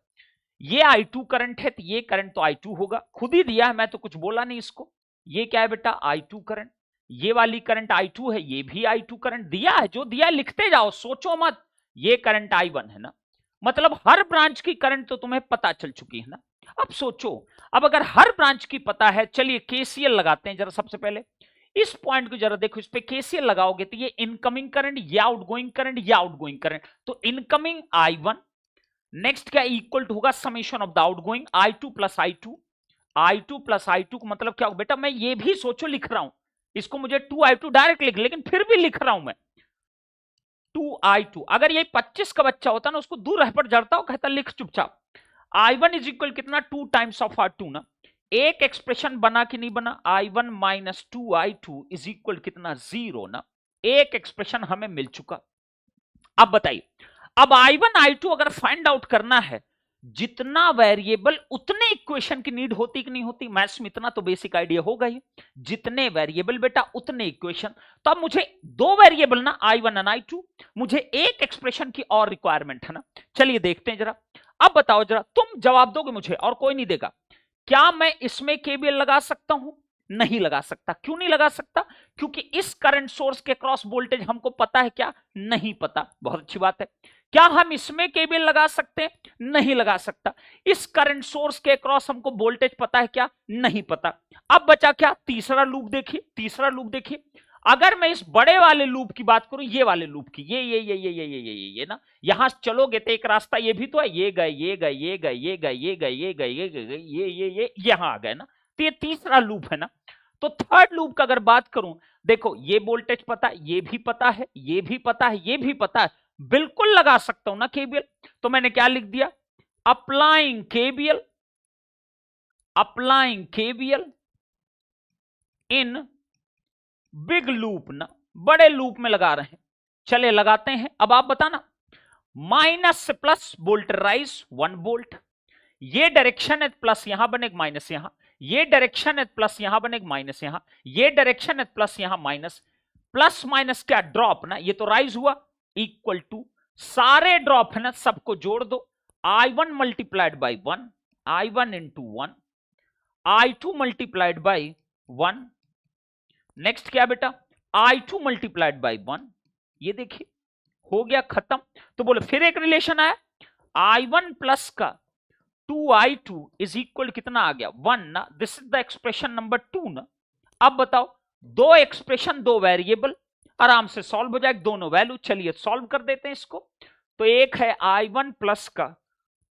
ये I2 करंट है, तो ये करंट तो I2 होगा, खुद ही दिया है, मैं तो कुछ बोला नहीं इसको। ये क्या है बेटा? I2 current. ये वाली करंट I2 है, ये भी I2 करंट दिया है, जो दिया है लिखते जाओ, सोचो मत। ये करंट I1 है ना, मतलब हर ब्रांच की करंट तो तुम्हें पता चल चुकी है ना। अब सोचो, अब अगर हर ब्रांच की पता है, चलिए KCL लगाते हैं जरा। सबसे पहले इस पॉइंट को जरा देखो, इस पे KCL लगाओगे तो ये इनकमिंग करंट या आउटगोइंग करंट या आउटगोइंग करंट, तो इनकमिंग I1, नेक्स्ट क्या इक्वल टू होगा summation of the outgoing I2 plus I2। I2 plus I2 को मतलब क्या होगा बेटा? मैं ये भी सोचो लिख रहा हूं, इसको मुझे 2I2 डायरेक्ट लिख, लेकिन फिर भी लिख रहा हूं मैं 2I2। अगर ये 25 का बच्चा होता ना, उसको दूर रह पर जड़ता हो, कहता लिख चुपचाप। I1 इज इक्वल कितना? 2 टाइम्स ऑफ R2 ना। एक एक्सप्रेशन बना कि नहीं बना? I1 minus 2I2 is equal कितना? 0 ना। एक एक्सप्रेशन हमें मिल चुका। अब बताइए, अब I1 I2 अगर फाइंड आउट करना है, जितना वेरिएबल उतने इक्वेशन की नीड होती कि नहीं होती? मैथ्स में इतना तो बेसिक आइडिया होगा ही, जितने वेरिएबल बेटा उतने इक्वेशन। तो अब मुझे दो वेरिएबल ना, I1 और I2, मुझे एक एक्सप्रेशन की और रिक्वायरमेंट है ना। चलिए देखते हैं जरा। अब बताओ जरा, तुम जवाब दोगे मुझे और कोई नहीं देगा। क्या मैं इसमें KVL लगा सकता हूं? नहीं लगा सकता। क्यों नहीं लगा सकता? क्योंकि इस करंट सोर्स के क्रॉस वोल्टेज हमको पता है क्या? नहीं पता। बहुत अच्छी बात है। क्या हम इसमें KVL लगा सकते हैं? नहीं लगा सकता। इस करंट सोर्स के क्रॉस हमको वोल्टेज पता है क्या? नहीं पता। अब बचा क्या? तीसरा लूप देखिए, तीसरा लूप देखिए। अगर मैं इस बड़े वाले लूप की बात करूं, ये वाले लूप की, ये ना, यहां चलोगे तो एक रास्ता ये भी तो है, ये गए, ये गए, ये गए, ये गए, ये गए, ये गए, ये गए, ये यहां आ गए ना। तो ये तीसरा लूप है ना। तो थर्ड लूप का अगर बात करूं, देखो ये वोल्टेज पता है, ये भी पता है, ये भी पता है, ये भी पता है, बिल्कुल लगा सकता हूं ना KVL। तो मैंने क्या लिख दिया? Applying KVL, applying KVL in big loop ना, बड़े लूप में लगा रहे हैं। चले लगाते हैं। अब आप बताना, माइनस से प्लस वोल्ट राइज 1 वोल्ट, ये डायरेक्शन है प्लस यहां बनेगा माइनस यहां, ये डायरेक्शन है प्लस यहां बनेगा माइनस यहां, ये डायरेक्शन है प्लस यहां माइनस, प्लस माइनस क्या? ड्रॉप ना, ये तो राइज हुआ, इक्वल टू सारे ड्रॉप है ना, सबको जोड़ दो। I1 multiplied by 1, I1 into 1, I2 multiplied by 1, next क्या बेटा? I2 multiplied by 1। ये देखिए हो गया खत्म। तो बोले फिर एक रिलेशन आया, I1 प्लस का 2I2 इज इक्वल कितना आ गया? 1 ना। This is the expression number 2 ना। अब बताओ, दो एक्सप्रेशन, दो वेरिएबल, आराम से सॉल्व हो जाएगा दोनों वैल्यू। चलिए सॉल्व कर देते हैं इसको। तो एक है I1 प्लस का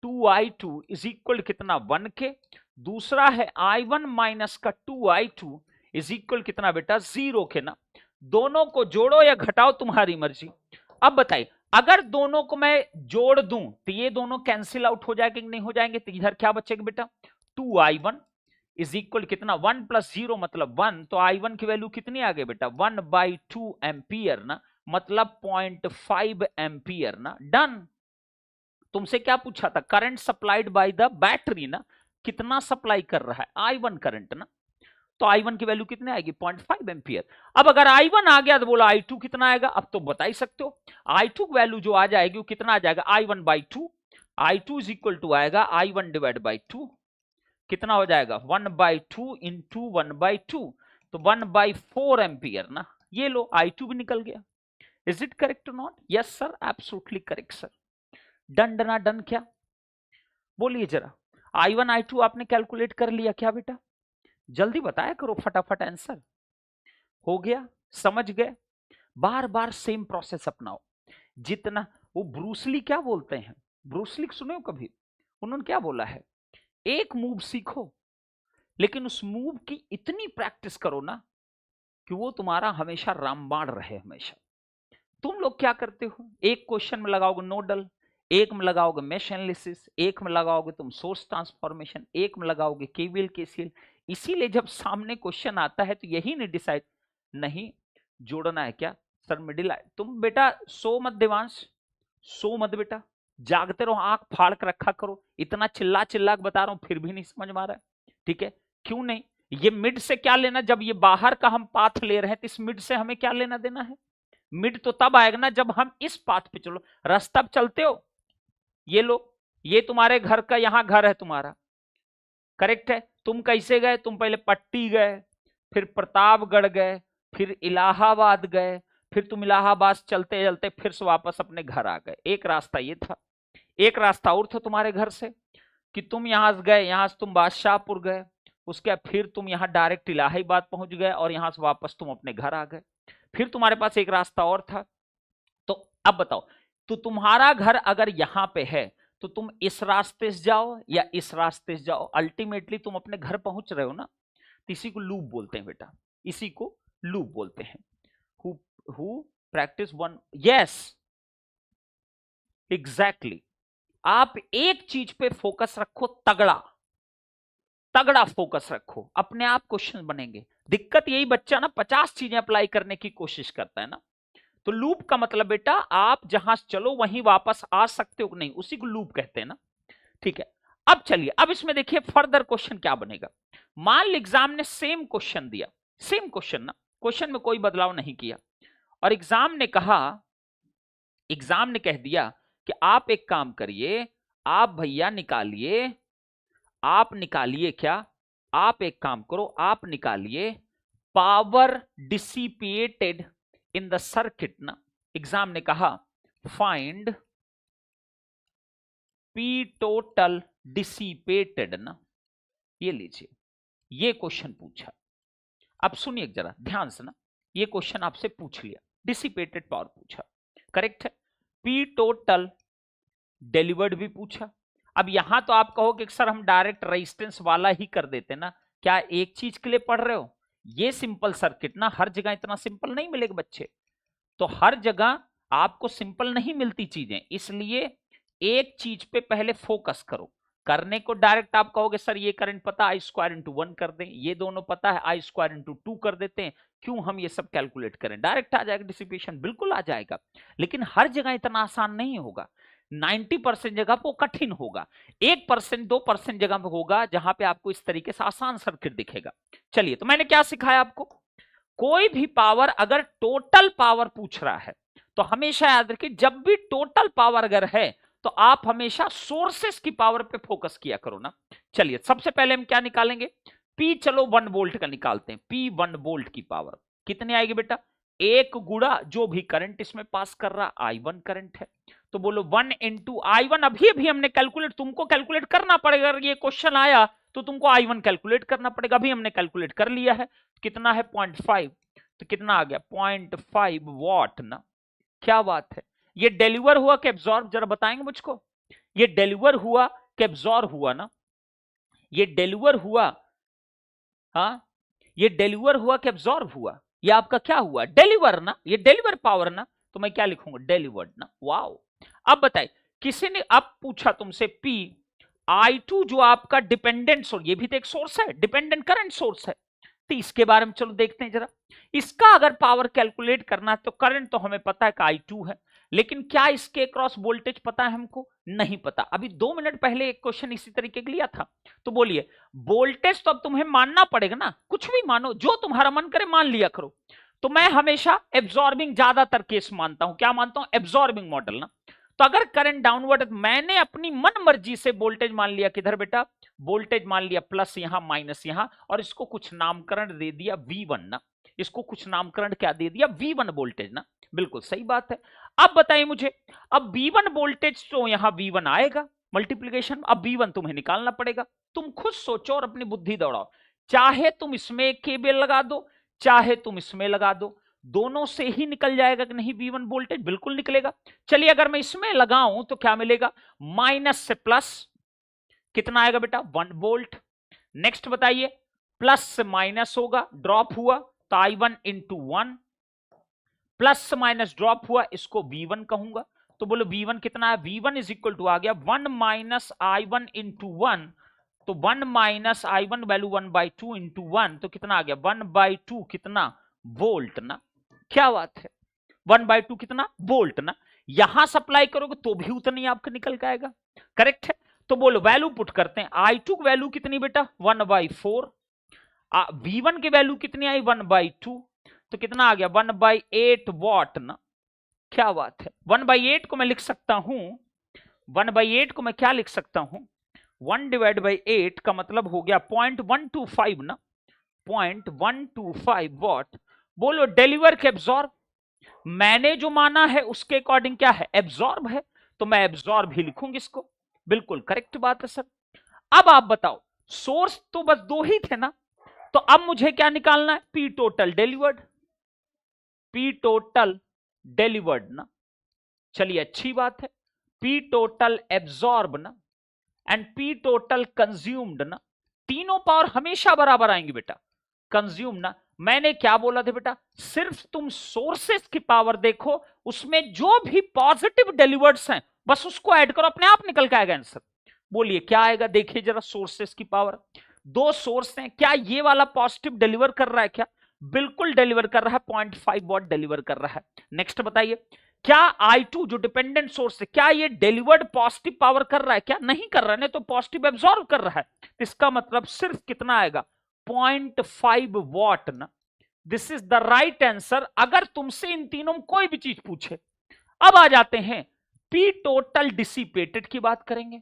2I2 इज इक्वल कितना? 1 के। दूसरा है I1 माइनस का 2I2 इज इक्वल कितना बेटा? 0 के ना। दोनों को जोड़ो या घटाओ, तुम्हारी मर्जी। अब बताइए, अगर दोनों को मैं जोड़ दूं तो ये दोनों कैंसिल आउट हो जाएंगे कि नहीं हो जाएंगे? तो इधर क्या बचेगा बेटा? 2I1 इज इक्वल कितना? 1 प्लस 0 मतलब 1। तो I1 की वैल्यू कितनी आ गई बेटा? 1/2 एम्पियर ना, मतलब 0.5 एम्पियर ना। डन। तुमसे क्या पूछा था? Current supplied by the battery ना, कितना सप्लाई कर रहा है? I1 करंट ना। तो I1 की वैल्यू कितने आएगी? 0.5 एम्पियर। अब अगर I1 आ गया तो बोला I2 कितना आएगा? अब तो बता ही सकते हो। I2 की वैल्यू जो आ जाएगी वो कितना आ जाएगा? I1/2। I2 is equal to आएगा I1 डिवाइड बाई 2, कितना हो जाएगा? 1/2 इंटू 1/2, तो 1/4 एम्पियर ना। ये लो I2 भी निकल गया। Is it correct not? Yes sir, absolutely correct sir. Done डना डन क्या? बोलिए जरा। I1 I2 आपने कैलकुलेट कर लिया क्या बेटा? जल्दी बताया करो, फटाफट आंसर। हो गया? समझ गए? बार बार सेम प्रोसेस अपनाओ। जितना वो ब्रूसली क्या बोलते हैं, ब्रूसली सुने हो कभी? उन्होंने क्या बोला है, एक मूव सीखो लेकिन उस मूव की इतनी प्रैक्टिस करो ना कि वो तुम्हारा हमेशा रामबाण रहे हमेशा। तुम लोग क्या करते हो, एक क्वेश्चन में लगाओगे नोडल, एक में लगाओगे मेश एनालिसिस, एक में लगाओगे तुम सोर्स ट्रांसफॉर्मेशन, एक में लगाओगे केवीएल केसीएल। इसीलिए जब सामने क्वेश्चन आता है तो यही नहीं डिसाइड, नहीं जोड़ना है क्या सर मिडिल आए। तुम बेटा सो मत देवांश, सो मत बेटा, जागते रहो, आंख फाड़ कर रखा करो। इतना चिल्ला चिल्ला के बता रहा हूं फिर भी नहीं समझ में आ रहा है, ठीक है? क्यों नहीं? ये मिड से क्या लेना, जब ये बाहर का हम पाथ ले रहे हैं तो इस मिड से हमें क्या लेना देना है? मिड तो तब आएगा ना जब हम इस पाथ पे चलो। रास्ता पे चलते हो, ये लो, ये तुम्हारे घर का, यहां घर है तुम्हारा, करेक्ट है? तुम कैसे गए, तुम पहले पट्टी गए, फिर प्रतापगढ़ गए, फिर इलाहाबाद गए, फिर तुम इलाहाबाद चलते चलते फिर से वापस अपने घर आ गए। एक रास्ता ये था। एक रास्ता और था तुम्हारे घर से कि तुम यहां से गए, यहां से तुम बादशाहपुर गए, उसके बाद फिर तुम यहां डायरेक्ट इलाहाबाद पहुंच गए और यहां से वापस तुम अपने घर आ गए। फिर तुम्हारे पास एक रास्ता और था। तो अब बताओ, तो तुम्हारा घर अगर यहां पे है तो तुम इस रास्ते से जाओ या इस रास्ते से जाओ, अल्टीमेटली तुम अपने घर पहुंच रहे हो ना। तो इसी को लूप बोलते हैं बेटा, इसी को लूप बोलते हैं। Who practice one, yes exactly. आप एक चीज पे फोकस रखो, तगड़ा तगड़ा फोकस रखो, अपने आप क्वेश्चन बनेंगे। दिक्कत यही, बच्चा ना 50 चीजें अप्लाई करने की कोशिश करता है ना। तो लूप का मतलब बेटा आप जहां चलो वहीं वापस आ सकते हो नहीं, उसी को लूप कहते हैं ना, ठीक है? अब चलिए, अब इसमें देखिए फर्दर क्वेश्चन क्या बनेगा। मान ली एग्जाम ने सेम क्वेश्चन दिया, सेम क्वेश्चन ना, क्वेश्चन में कोई बदलाव नहीं किया, और एग्जाम ने कहा, एग्जाम ने कह दिया कि आप एक काम करिए, आप भैया निकालिए, आप निकालिए क्या, आप एक काम करो, आप निकालिए power dissipated in the circuit ना। एग्जाम ने कहा फाइंड पी टोटल डिसिपेटेड ना, ये लीजिए, ये क्वेश्चन पूछा। अब सुनिए जरा ध्यान से ना, ये क्वेश्चन आपसे पूछ लिया, डिसिपेटेड पावर पूछा, करेक्ट है? पी टोटल डिलीवर्ड भी पूछा। अब यहां तो आप कहोगे कि सर हम डायरेक्ट रेजिस्टेंस वाला ही कर देते ना, क्या एक चीज के लिए पढ़ रहे हो? ये सिंपल सर्किट ना हर जगह इतना सिंपल नहीं मिलेगा बच्चे, तो हर जगह आपको सिंपल नहीं मिलती चीजें, इसलिए एक चीज पे पहले फोकस करो। करने को डायरेक्ट आप कहोगे सर ये करंट पता आई स्क्वायर इंटू 1 कर दें, ये दोनों पता है आई स्क्वायर इंटू 2 कर देते हैं, क्यों हम ये सब कैलकुलेट करें, डायरेक्ट आ जाएगा डिसिपेशन, बिल्कुल आ जाएगा। लेकिन हर जगह इतना आसान नहीं होगा, 90% जगह पे वो कठिन होगा, 1% 2% जगह पे होगा जहां पे आपको इस तरीके से आसान सर्किट दिखेगा। चलिए, तो मैंने क्या सिखाया आपको, कोई भी पावर अगर टोटल पावर पूछ रहा है तो हमेशा याद रखिए, जब भी टोटल पावर अगर है तो आप हमेशा सोर्सेस की पावर पे फोकस किया करो ना। चलिए, सबसे पहले हम क्या निकालेंगे, पी, चलो 1 वोल्ट का निकालते हैं। पी 1 वोल्ट की पावर कितनी आएगी बेटा, एक गुड़ा जो भी करंट इसमें पास कर रहा I1 करंट है, तो बोलो 1 इंटू I1। अभी भी हमने कैलकुलेट, तुमको कैलकुलेट करना पड़ेगा, अगर ये क्वेश्चन आया तो तुमको I1 कैलकुलेट करना पड़ेगा, अभी हमने कैलकुलेट कर लिया है, कितना है 0.5, तो कितना आ गया 0.5 वॉट ना। क्या बात है, ये डिलीवर हुआ कि एब्जॉर्ब, जरा बताएंगे मुझको, ये डिलीवर हुआ कि एब्जॉर्ब हुआ ना, ये डिलीवर हुआ, हाँ ये डिलीवर हुआ कि एब्जॉर्ब हुआ, ये आपका क्या हुआ, डिलीवर ना, ये डिलीवर पावर ना, तो मैं क्या लिखूंगा डिलीवर्ड ना। वाओ, अब बताइए, किसी ने अब पूछा तुमसे पी I2 जो आपका डिपेंडेंट सोर्स, ये भी तो एक सोर्स है, डिपेंडेंट करंट सोर्स है, तो इसके बारे में चलो देखते हैं जरा। इसका अगर पावर कैलकुलेट करना है तो करंट तो हमें पता है कि I2 है, लेकिन क्या इसके क्रॉस वोल्टेज पता है हमको, नहीं पता। अभी 2 मिनट पहले एक क्वेश्चन इसी तरीके का लिया था, तो बोलिए वोल्टेज तो अब तुम्हें मानना पड़ेगा ना, कुछ भी मानो, जो तुम्हारा मन करे मान लिया करो। तो मैं हमेशा एब्जॉर्बिंग ज्यादातर केस मानता हूं, क्या मानता हूं, एब्जॉर्बिंग मॉडल ना। तो अगर करंट डाउनवर्ड, मैंने अपनी मन मर्जी से वोल्टेज मान लिया, किधर बेटा, वोल्टेज मान लिया प्लस यहां माइनस यहां, और इसको कुछ नामकरण दे दिया V1 ना, इसको कुछ नामकरण क्या दे दिया, V1 वोल्टेज ना, बिल्कुल सही बात है। अब बताइए मुझे, अब V1 वोल्टेज तो यहां V1 आएगा मल्टीप्लीकेशन, अब V1 तुम्हें निकालना पड़ेगा, तुम खुद सोचो और अपनी बुद्धि दौड़ाओ, चाहे तुम इसमें केबीएल लगा दो, चाहे तुम इसमें लगा दो, दोनों से ही निकल जाएगा कि नहीं V1 वोल्टेज? बिल्कुल निकलेगा। चलिए अगर मैं इसमें लगाऊं तो क्या मिलेगा? माइनस से प्लस कितना आएगा बेटा? 1 वोल्ट। नेक्स्ट बताइए, प्लस से माइनस होगा, ड्रॉप हुआ तो I1 इंटू 1, प्लस से माइनस ड्रॉप हुआ, इसको V1 कहूंगा। तो बोलो V1 कितना है? V1 इज इक्वल टू आ गया 1 माइनस I1 इंटू 1, तो 1 माइनस I1 वैल्यू 1/2 इंटू 1, तो कितना आ गया? 1/2 कितना? वोल्ट ना। क्या बात है, 1/2 कितना? वोल्ट ना। यहां सप्लाई करोगे तो भी उतनी आपका निकल के आएगा। करेक्ट है। तो बोलो वैल्यू पुट करते हैं। I2 की वैल्यू कितनी बेटा? 1/4। V1 की वैल्यू कितनी आई? 1/2, तो कितना आ गया? 1/8 वॉट ना। क्या बात है, 1/8 को मैं लिख सकता हूं, 1/8 को मैं क्या लिख सकता हूं? 1/8 का मतलब हो गया 0.125 ना, 0.125 वॉट। बोलो डिलीवर के एब्जॉर्ब, मैंने जो माना है उसके अकॉर्डिंग क्या है? एब्जॉर्ब है, तो मैं एब्जॉर्ब ही लिखूंगी इसको। बिल्कुल करेक्ट बात है सर। अब आप बताओ, सोर्स तो बस दो ही थे ना, तो अब मुझे क्या निकालना है? P total delivered, P total delivered ना। चलिए अच्छी बात है। पी टोटल एब्जॉर्ब ना एंड पी टोटल कंज्यूम्ड ना, तीनों पावर हमेशा बराबर आएंगी बेटा। कंज्यूम ना, मैंने क्या बोला था बेटा? सिर्फ तुम सोर्सेस की पावर देखो, उसमें जो भी पॉजिटिव डिलीवर्ड्स हैं बस उसको ऐड करो, अपने आप निकल के आएगा आंसर। बोलिए क्या आएगा? देखिए जरा, सोर्सेस की पावर, दो सोर्स हैं, क्या ये वाला पॉजिटिव डिलीवर कर रहा है? क्या बिल्कुल डिलीवर कर रहा है, 0.5 वॉट डिलीवर कर रहा है। नेक्स्ट बताइए, क्या I2 जो डिपेंडेंट सोर्स है, क्या ये डिलीवर्ड पॉजिटिव पावर कर रहा है? क्या नहीं कर रहा है, नहीं तो पॉजिटिव एब्जॉर्ब कर रहा है। इसका मतलब सिर्फ कितना आएगा? 0.5 वॉट ना। This is the right answer अगर तुमसे इन तीनों में कोई भी चीज पूछे। अब आ जाते हैं पी टोटल डिसिपेटेड की बात करेंगे।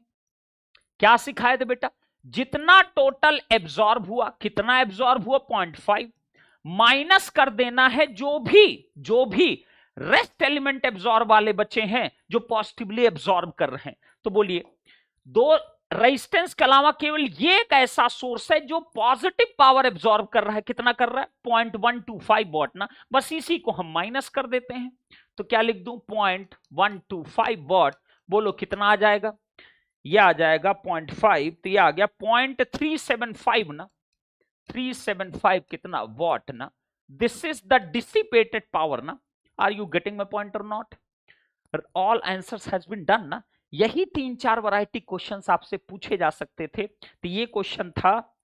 क्या सिखाए थे बेटा? जितना टोटल एब्जॉर्ब हुआ, कितना एब्जॉर्ब हुआ? 0.5, माइनस कर देना है जो भी रेस्ट एलिमेंट एब्जॉर्ब वाले बचे हैं जो पॉजिटिवली एब्जॉर्ब कर रहे हैं। तो बोलिए, दो रेजिस्टेंस के अलावा केवल ये एक ऐसा सोर्स है जो पॉजिटिव पावर एब्जॉर्ब कर रहा है। कितना कर रहा है? 0.125 वॉट ना। बस इसी को हम माइनस कर देते हैं, तो क्या लिख दूं? 0.125 वॉट। बोलो कितना आ जाएगा? यह आ जाएगा 0.5, तो यह आ गया 0.375 ना, 375 कितना? वॉट ना। This is the dissipated power ना। Are you getting my point or not? All answers has been done ना। यही 3-4 वैरायटी क्वेश्चंस आपसे पूछे जा सकते थे। तो ये क्वेश्चन था,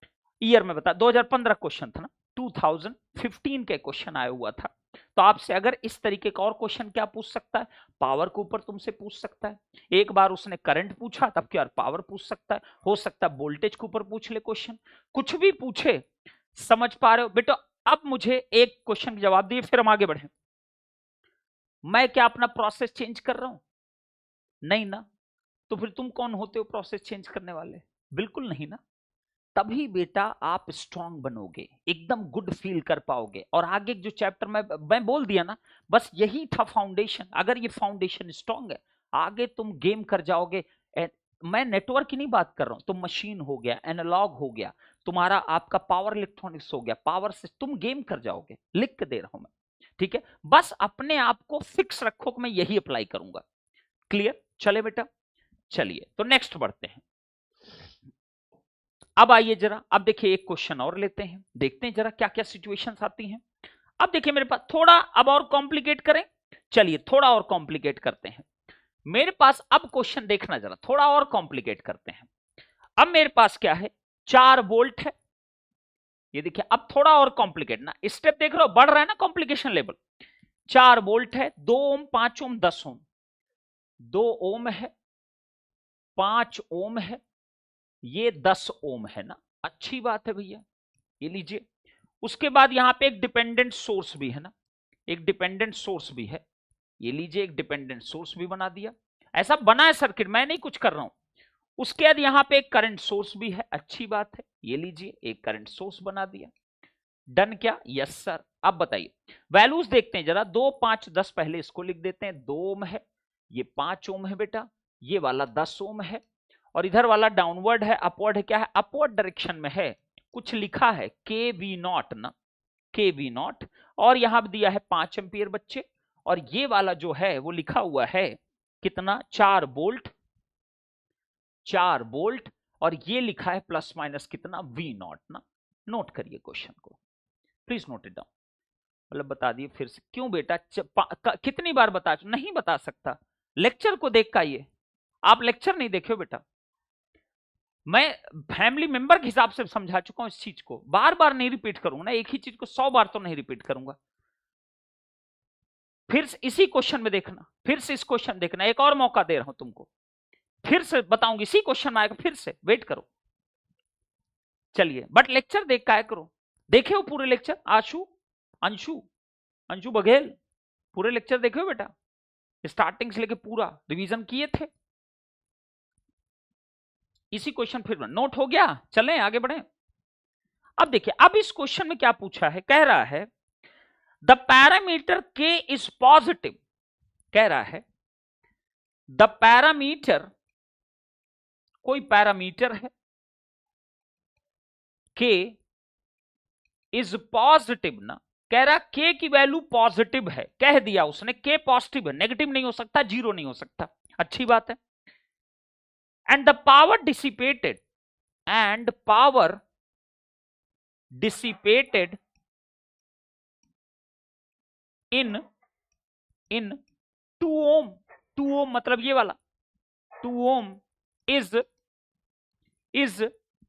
ईयर में बता, 2015 क्वेश्चन था ना, 2015 के क्वेश्चन आया हुआ था। तो आपसे अगर इस तरीके का और क्वेश्चन क्या पूछ सकता है? पावर के ऊपर तुमसे पूछ सकता है। एक बार उसने करंट पूछा, तब क्या पावर पूछ सकता है, हो सकता है वोल्टेज के ऊपर पूछ ले क्वेश्चन, कुछ भी पूछे। समझ पा रहे हो बेटा? अब मुझे एक क्वेश्चन का जवाब दिए, फिर हम आगे बढ़े। मैं क्या अपना प्रोसेस चेंज कर रहा हूं? नहीं ना। तो फिर तुम कौन होते हो प्रोसेस चेंज करने वाले? बिल्कुल नहीं ना। तभी बेटा आप स्ट्रांग बनोगे, एकदम गुड फील कर पाओगे, और आगे जो चैप्टर मैं बोल दिया ना, बस यही था फाउंडेशन। अगर ये फाउंडेशन स्ट्रांग है, आगे तुम गेम कर जाओगे। मैं नेटवर्क की नहीं बात कर रहा हूं, तुम मशीन हो गया, एनालॉग हो गया, तुम्हारा आपका पावर इलेक्ट्रॉनिक्स हो गया, पावर से तुम गेम कर जाओगे। लिख के दे रहा हूं मैं, ठीक है? बस अपने आप को फिक्स रखो कि मैं यही अप्लाई करूंगा। क्लियर? चले बेटा, चलिए तो नेक्स्ट बढ़ते हैं। अब आइए जरा, अब देखिए एक क्वेश्चन और लेते हैं, देखते हैं जरा क्या क्या सिचुएशंस आती हैं। अब देखिए मेरे पास थोड़ा, अब और कॉम्प्लिकेट करें, चलिए थोड़ा और कॉम्प्लिकेट करते हैं। मेरे पास अब क्वेश्चन देखना जरा, थोड़ा और कॉम्प्लिकेट करते हैं। अब मेरे पास क्या है? 4 वोल्ट है, ये देखिए। अब थोड़ा और कॉम्प्लिकेट ना, स्टेप देख रहे हो, बढ़ रहा है ना कॉम्प्लिकेशन लेवल। 4 वोल्ट है, 2 ओम, 5 ओम, 10 ओम, 2 ओम है, 5 ओम है, ये 10 ओम है ना। अच्छी बात है भैया, ये लीजिए। उसके बाद यहां पे एक डिपेंडेंट सोर्स भी है ना, एक डिपेंडेंट सोर्स भी है, ये लीजिए, एक डिपेंडेंट सोर्स भी बना दिया। ऐसा बना है सर्किट, मैं नहीं कुछ कर रहा हूं। उसके बाद यहां पे एक करंट सोर्स भी है, अच्छी बात है, ये लीजिए, एक करंट सोर्स बना दिया। डन क्या? Yes sir. अब बताइए वैल्यूज देखते हैं जरा। 2, 5, 10, पहले इसको लिख देते हैं। 2 ओम है, ये 5 ओम है बेटा, ये वाला 10 ओम है, और इधर वाला डाउनवर्ड है, अपवर्ड है, क्या है? अपवर्ड डायरेक्शन में है। कुछ लिखा है KV0 ना, के वी नॉट, और यहां भी दिया है 5 एम्पियर बच्चे, और ये वाला जो है वो लिखा हुआ है कितना, 4 वोल्ट, 4 वोल्ट, और ये लिखा है प्लस माइनस कितना, वी नॉट ना। नोट करिए क्वेश्चन को, प्लीज नोट इट डाउन। मतलब बता दिए फिर से, क्यों बेटा कितनी बार बता, नहीं बता सकता, लेक्चर को देख का, ये आप लेक्चर नहीं देखे हो बेटा, मैं फैमिली मेंबर के हिसाब से समझा चुका हूं इस चीज को, बार बार नहीं रिपीट करूंगा ना, एक ही चीज को 100 बार तो नहीं रिपीट करूंगा। फिर से इसी क्वेश्चन में देखना, फिर से इस क्वेश्चन देखना, एक और मौका दे रहा हूं तुमको, फिर से बताऊंगी, इसी क्वेश्चन में आएगा, फिर से वेट करो। चलिए बट लेक्चर देख का करो, देखे हो पूरे लेक्चर, आशु, अंशु, अंशु बघेल, पूरे लेक्चर देखे हो बेटा, स्टार्टिंग से लेके पूरा रिवीजन किए थे। इसी क्वेश्चन फिर नोट हो गया, चलें आगे बढ़े। अब देखिए, अब इस क्वेश्चन में क्या पूछा है, कह रहा है द पैरामीटर के इज पॉजिटिव, कह रहा है द पैरामीटर, कोई पैरामीटर है के इज पॉजिटिव ना, कह रहा के की वैल्यू पॉजिटिव है, कह दिया उसने के पॉजिटिव है, नेगेटिव नहीं हो सकता, जीरो नहीं हो सकता, अच्छी बात है। And the power dissipated, and power dissipated इन 2 ओम, 2 ओम मतलब ये वाला 2 ओम इज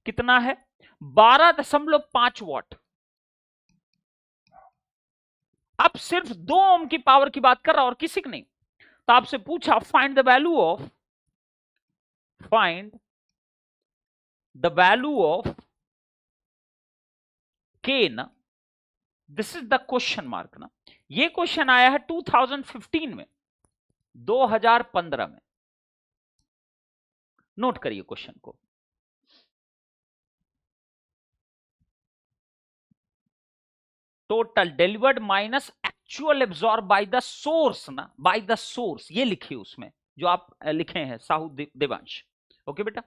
कितना है, 12.5 वॉट। अब सिर्फ 2 ओम की पावर की बात कर रहा और किसी की नहीं, तो आपसे पूछा फाइंड द वैल्यू ऑफ के ना, this is the question mark ना। ये क्वेश्चन आया है 2015 में, 2015 में, नोट करिए क्वेश्चन को। Total delivered minus actual absorb by the source ना, बाय द सोर्स ये लिखिए उसमें जो आप लिखे हैं साहू देवांश। ओके बेटा,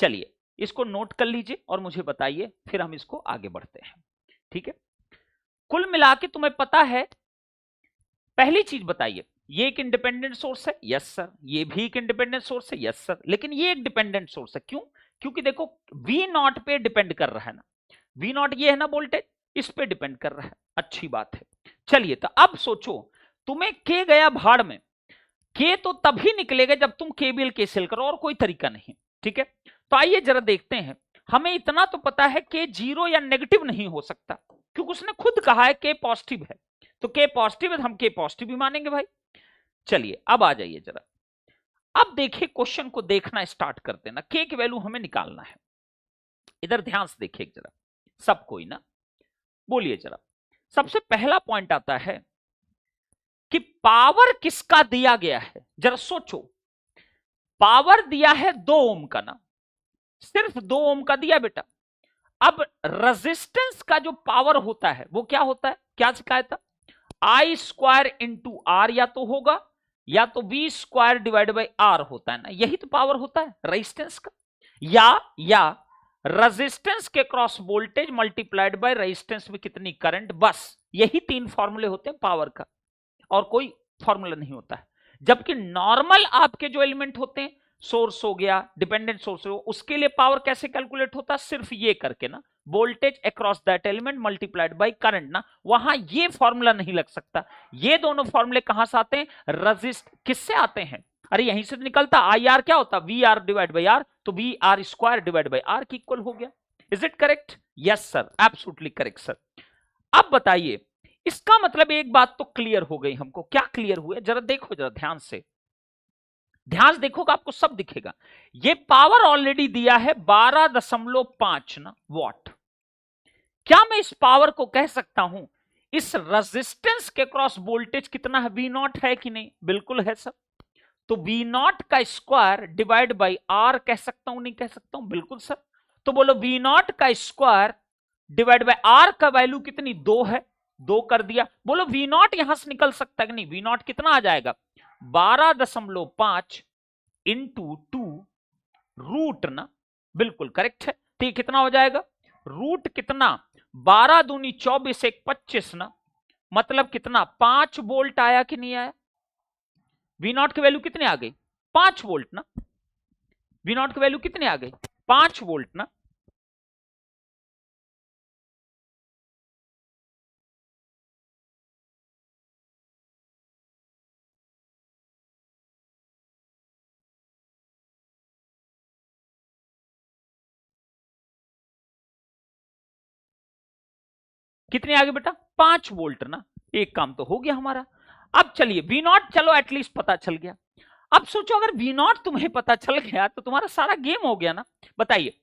चलिए इसको नोट कर लीजिए और मुझे बताइए, फिर हम इसको आगे बढ़ते हैं, ठीक है। कुल मिला के तुम्हें पता है, पहली चीज बताइए, ये एक इंडिपेंडेंट सोर्स है, यस सर, ये भी एक इंडिपेंडेंट सोर्स है, यस सर, लेकिन ये एक डिपेंडेंट सोर्स है, क्यों, क्योंकि देखो वी नॉट पे डिपेंड कर रहा है ना, वी नॉट ये है ना वोल्टेज, इस पे डिपेंड कर रहा है, अच्छी बात है। चलिए तो अब सोचो, तुम्हें के गया भाड़ में, के तो तभी निकलेगा जब तुम केवीएल केसीएल करो, और कोई तरीका नहीं, ठीक है। तो आइए जरा देखते हैं, हमें इतना तो पता है के जीरो या नेगेटिव नहीं हो सकता, क्योंकि उसने खुद कहा है के पॉजिटिव है, तो के पॉजिटिव है, हम के पॉजिटिव ही मानेंगे भाई। चलिए अब आ जाइए जरा, अब देखिए क्वेश्चन को देखना स्टार्ट करते ना, के की वैल्यू हमें निकालना है, इधर ध्यान से देखिए जरा सब कोई ना, बोलिए जरा। सबसे पहला पॉइंट आता है कि पावर किसका दिया गया है, जरा सोचो, पावर दिया है 2 ओम का ना, सिर्फ 2 ओम का दिया बेटा। अब रेजिस्टेंस का जो पावर होता है वो क्या होता है, क्या सिखाया था, आई स्क्वायर इंटू आर, या तो होगा या तो V square divide by R होता है ना, यही तो पावर होता है रेजिस्टेंस का, या रेजिस्टेंस के cross voltage multiplied by resistance में कितनी करंट, बस यही 3 फॉर्मूले होते हैं पावर का, और कोई फॉर्मूला नहीं होता है। जबकि नॉर्मल आपके जो एलिमेंट होते हैं, सोर्स हो गया, डिपेंडेंट सोर्स हो, उसके लिए पावर कैसे कैलकुलेट होता है, सिर्फ ये करके ना, voltage across that element multiplied by current ना, वहां ये फॉर्मूला नहीं लग सकता। ये दोनों फॉर्मूले कहां से आते हैं, रजिस्ट किससे आते हैं, अरे यहीं से निकलता, आई आर क्या होता, V R divide by R, तो V R square divide by R की इक्वल हो गया। Is it correct, yes sir, absolutely correct sir. अब बताइए, इसका मतलब एक बात तो क्लियर हो गई हमको, क्या क्लियर हुआ, जरा देखो, जरा ध्यान से देखोगे आपको सब दिखेगा। ये पावर ऑलरेडी दिया है 12.5 ना वॉट। क्या मैं इस पावर को कह सकता हूं, इस रेजिस्टेंस के क्रॉस वोल्टेज कितना है, वी नॉट है कि नहीं, बिल्कुल है सर। तो वी नॉट का स्क्वायर डिवाइड बाई आर कह सकता हूं, नहीं कह सकता हूं, बिल्कुल सर। तो बोलो वी नॉट का स्क्वायर डिवाइड बाई आर का वैल्यू कितनी, 2 है, 2 कर दिया। बोलो वी नॉट यहां से निकल सकता है कि नहीं, वी नॉट कितना आ जाएगा, 12.5 इंटू 2 रूट ना, बिल्कुल करेक्ट है। तो ये कितना हो जाएगा, रूट कितना, 12 दूनी 24 एक 25 ना, मतलब कितना 5 वोल्ट आया कि नहीं आया? वी नॉट की वैल्यू कितनी आ गई? 5 वोल्ट ना। वी नॉट की वैल्यू कितनी आ गई? 5 वोल्ट ना। कितने आ गए बेटा? 5 वोल्ट ना। एक काम तो हो गया हमारा। अब चलिए वी नॉट चलो एटलीस्ट पता चल गया। अब सोचो अगर वी नॉट तुम्हें पता चल गया तो तुम्हारा सारा गेम हो गया ना। बताइए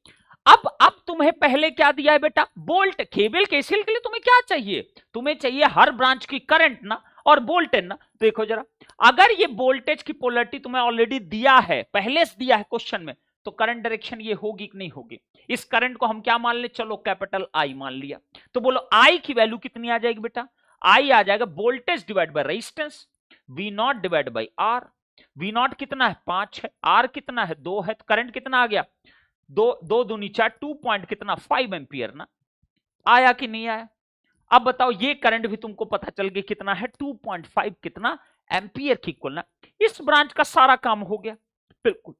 अब तुम्हें पहले क्या दिया है बेटा? वोल्ट। केबीएल केसीएल के लिए तुम्हें क्या चाहिए? तुम्हें चाहिए हर ब्रांच की करंट ना और वोल्टेज ना। देखो जरा, अगर ये वोल्टेज की पोलरिटी तुम्हें ऑलरेडी दिया है, पहले से दिया है क्वेश्चन में, तो करंट डायरेक्शन ये होगी कि नहीं होगी? इस करंट को हम क्या मान ले? चलो कैपिटल आई मान लिया। तो बोलो आई की वैल्यू कितनी आ जाएगी बेटा? आई आ जाएगा voltage divide by resistance, V naught divide by R. V naught कितना है? 5 है। आर कितना है? 2 है। तो करंट कितना आ गया? दो दूनी 4, 2 पॉइंट कितना? 5 एम्पियर ना। आया कि नहीं आया? अब बताओ ये करंट भी तुमको पता चल गया कितना है? 2.5 कितना एम्पियर की इक्वल ना। इस ब्रांच का सारा काम हो गया। बिल्कुल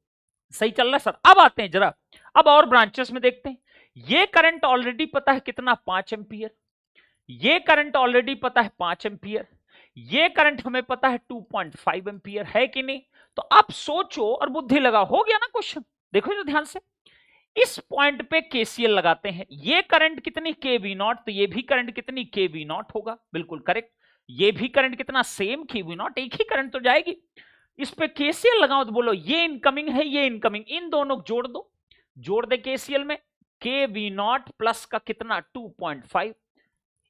सही चल रहा है सर। अब आते हैं जरा, अब और ब्रांचेस में देखते हैं। ये करंट ऑलरेडी पता है कितना? 5 एम्पियर। ये करंट ऑलरेडी पता है 5 एम्पियर। ये करंट हमें पता है 2.5 एम्पियर, है कि नहीं? तो अब सोचो और बुद्धि लगा, हो गया ना क्वेश्चन। देखो जो ध्यान से, इस पॉइंट पे केसीएल लगाते हैं। ये करंट कितनी? के वी नॉट। तो ये भी करंट कितनी? के वी नॉट होगा। बिल्कुल करेक्ट। ये भी करंट कितना? सेम के वी नॉट। एक ही करंट तो जाएगी। इस पे केसीएल लगाओ तो बोलो ये इनकमिंग है, ये इनकमिंग, इन दोनों को जोड़ दो। जोड़ दे केसीएल में। के वी नॉट प्लस का कितना? 2.5।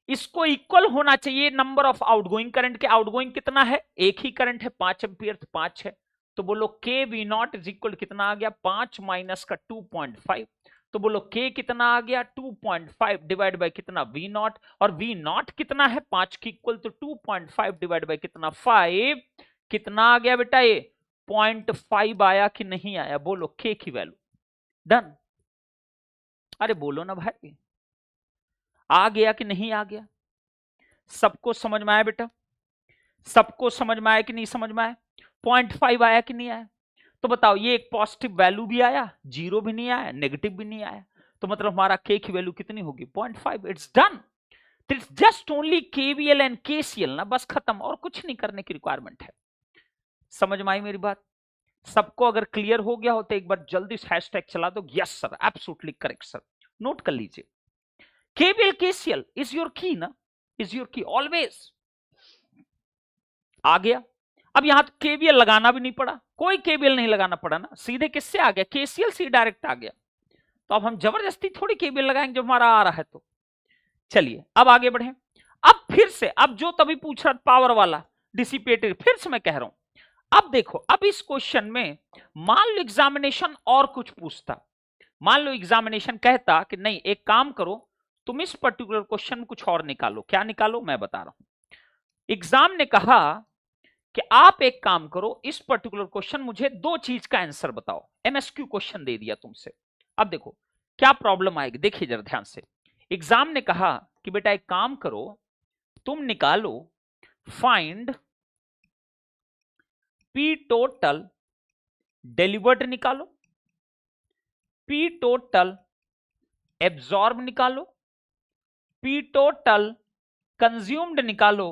इसको इक्वल होना चाहिए नंबर ऑफ आउटगोइंग करंट के। आउटगोइंग कितना है? एक ही करंट है 5 एम्पियर, तो 5 है। तो बोलो के वी नॉट इज इक्वल कितना आ गया? 5 माइनस का 2.5। तो बोलो के कितना आ गया? 2.5 डिवाइड बाय कितना? V naught. और वी नॉट कितना है? 5 की इक्वल, तो 2.5 डिवाइड बाय कितना? 5। कितना आ गया बेटा? ये 0.5 आया कि नहीं आया? बोलो के की वैल्यू। डन। अरे बोलो ना भाई, आ गया कि नहीं आ गया? सबको समझ में आया बेटा? सबको समझ में आया कि नहीं समझ में आया? 0.5 आया कि नहीं आया? तो बताओ, ये एक पॉजिटिव वैल्यू भी आया, जीरो भी नहीं आया, नेगेटिव भी नहीं आया। तो मतलब हमारा के की वैल्यू कितनी होगी? 0.5। It's done. It's just only KVL and KCL ना, बस खत्म, और कुछ नहीं करने की रिक्वायरमेंट है। समझ में आई मेरी बात? सबको अगर क्लियर हो गया हो तो एक बार जल्दी से हैशटैग चला दो, yes sir, absolutely correct sir. Note कर लीजिए, केवीएल केसीएल इज योर की ना, इज योर की ऑलवेज। आ गया। अब यहां तो केवीएल लगाना भी नहीं पड़ा, कोई केवीएल नहीं लगाना पड़ा ना, सीधे किससे आ गया? केसीएल से डायरेक्ट आ गया। तो अब हम जबरदस्ती थोड़ी केवीएल लगाएंगे जब हमारा आ रहा है तो। चलिए अब आगे बढ़े। अब फिर से, अब जो तभी पूछ रहा पावर वाला डिसिपेटेड, फिर से मैं कह रहा हूं, अब देखो, अब इस क्वेश्चन में मान लो एग्जामिनेशन और कुछ पूछता, मान लो एग्जामिनेशन कहता कि नहीं एक काम करो, तुम इस पर्टिकुलर क्वेश्चन में कुछ और निकालो। क्या निकालो? मैं बता रहा हूं। एग्जाम ने कहा कि आप एक काम करो, इस पर्टिकुलर क्वेश्चन मुझे दो चीज का आंसर बताओ। एमएसक्यू क्वेश्चन दे दिया तुमसे। अब देखो क्या प्रॉब्लम आएगी, देखिए जरा ध्यान से। एग्जाम ने कहा कि बेटा एक काम करो, तुम निकालो फाइंड पी टोटल डिलीवर्ड निकालो, पी टोटल एब्जॉर्ब निकालो, पी टोटल कंज्यूम्ड निकालो।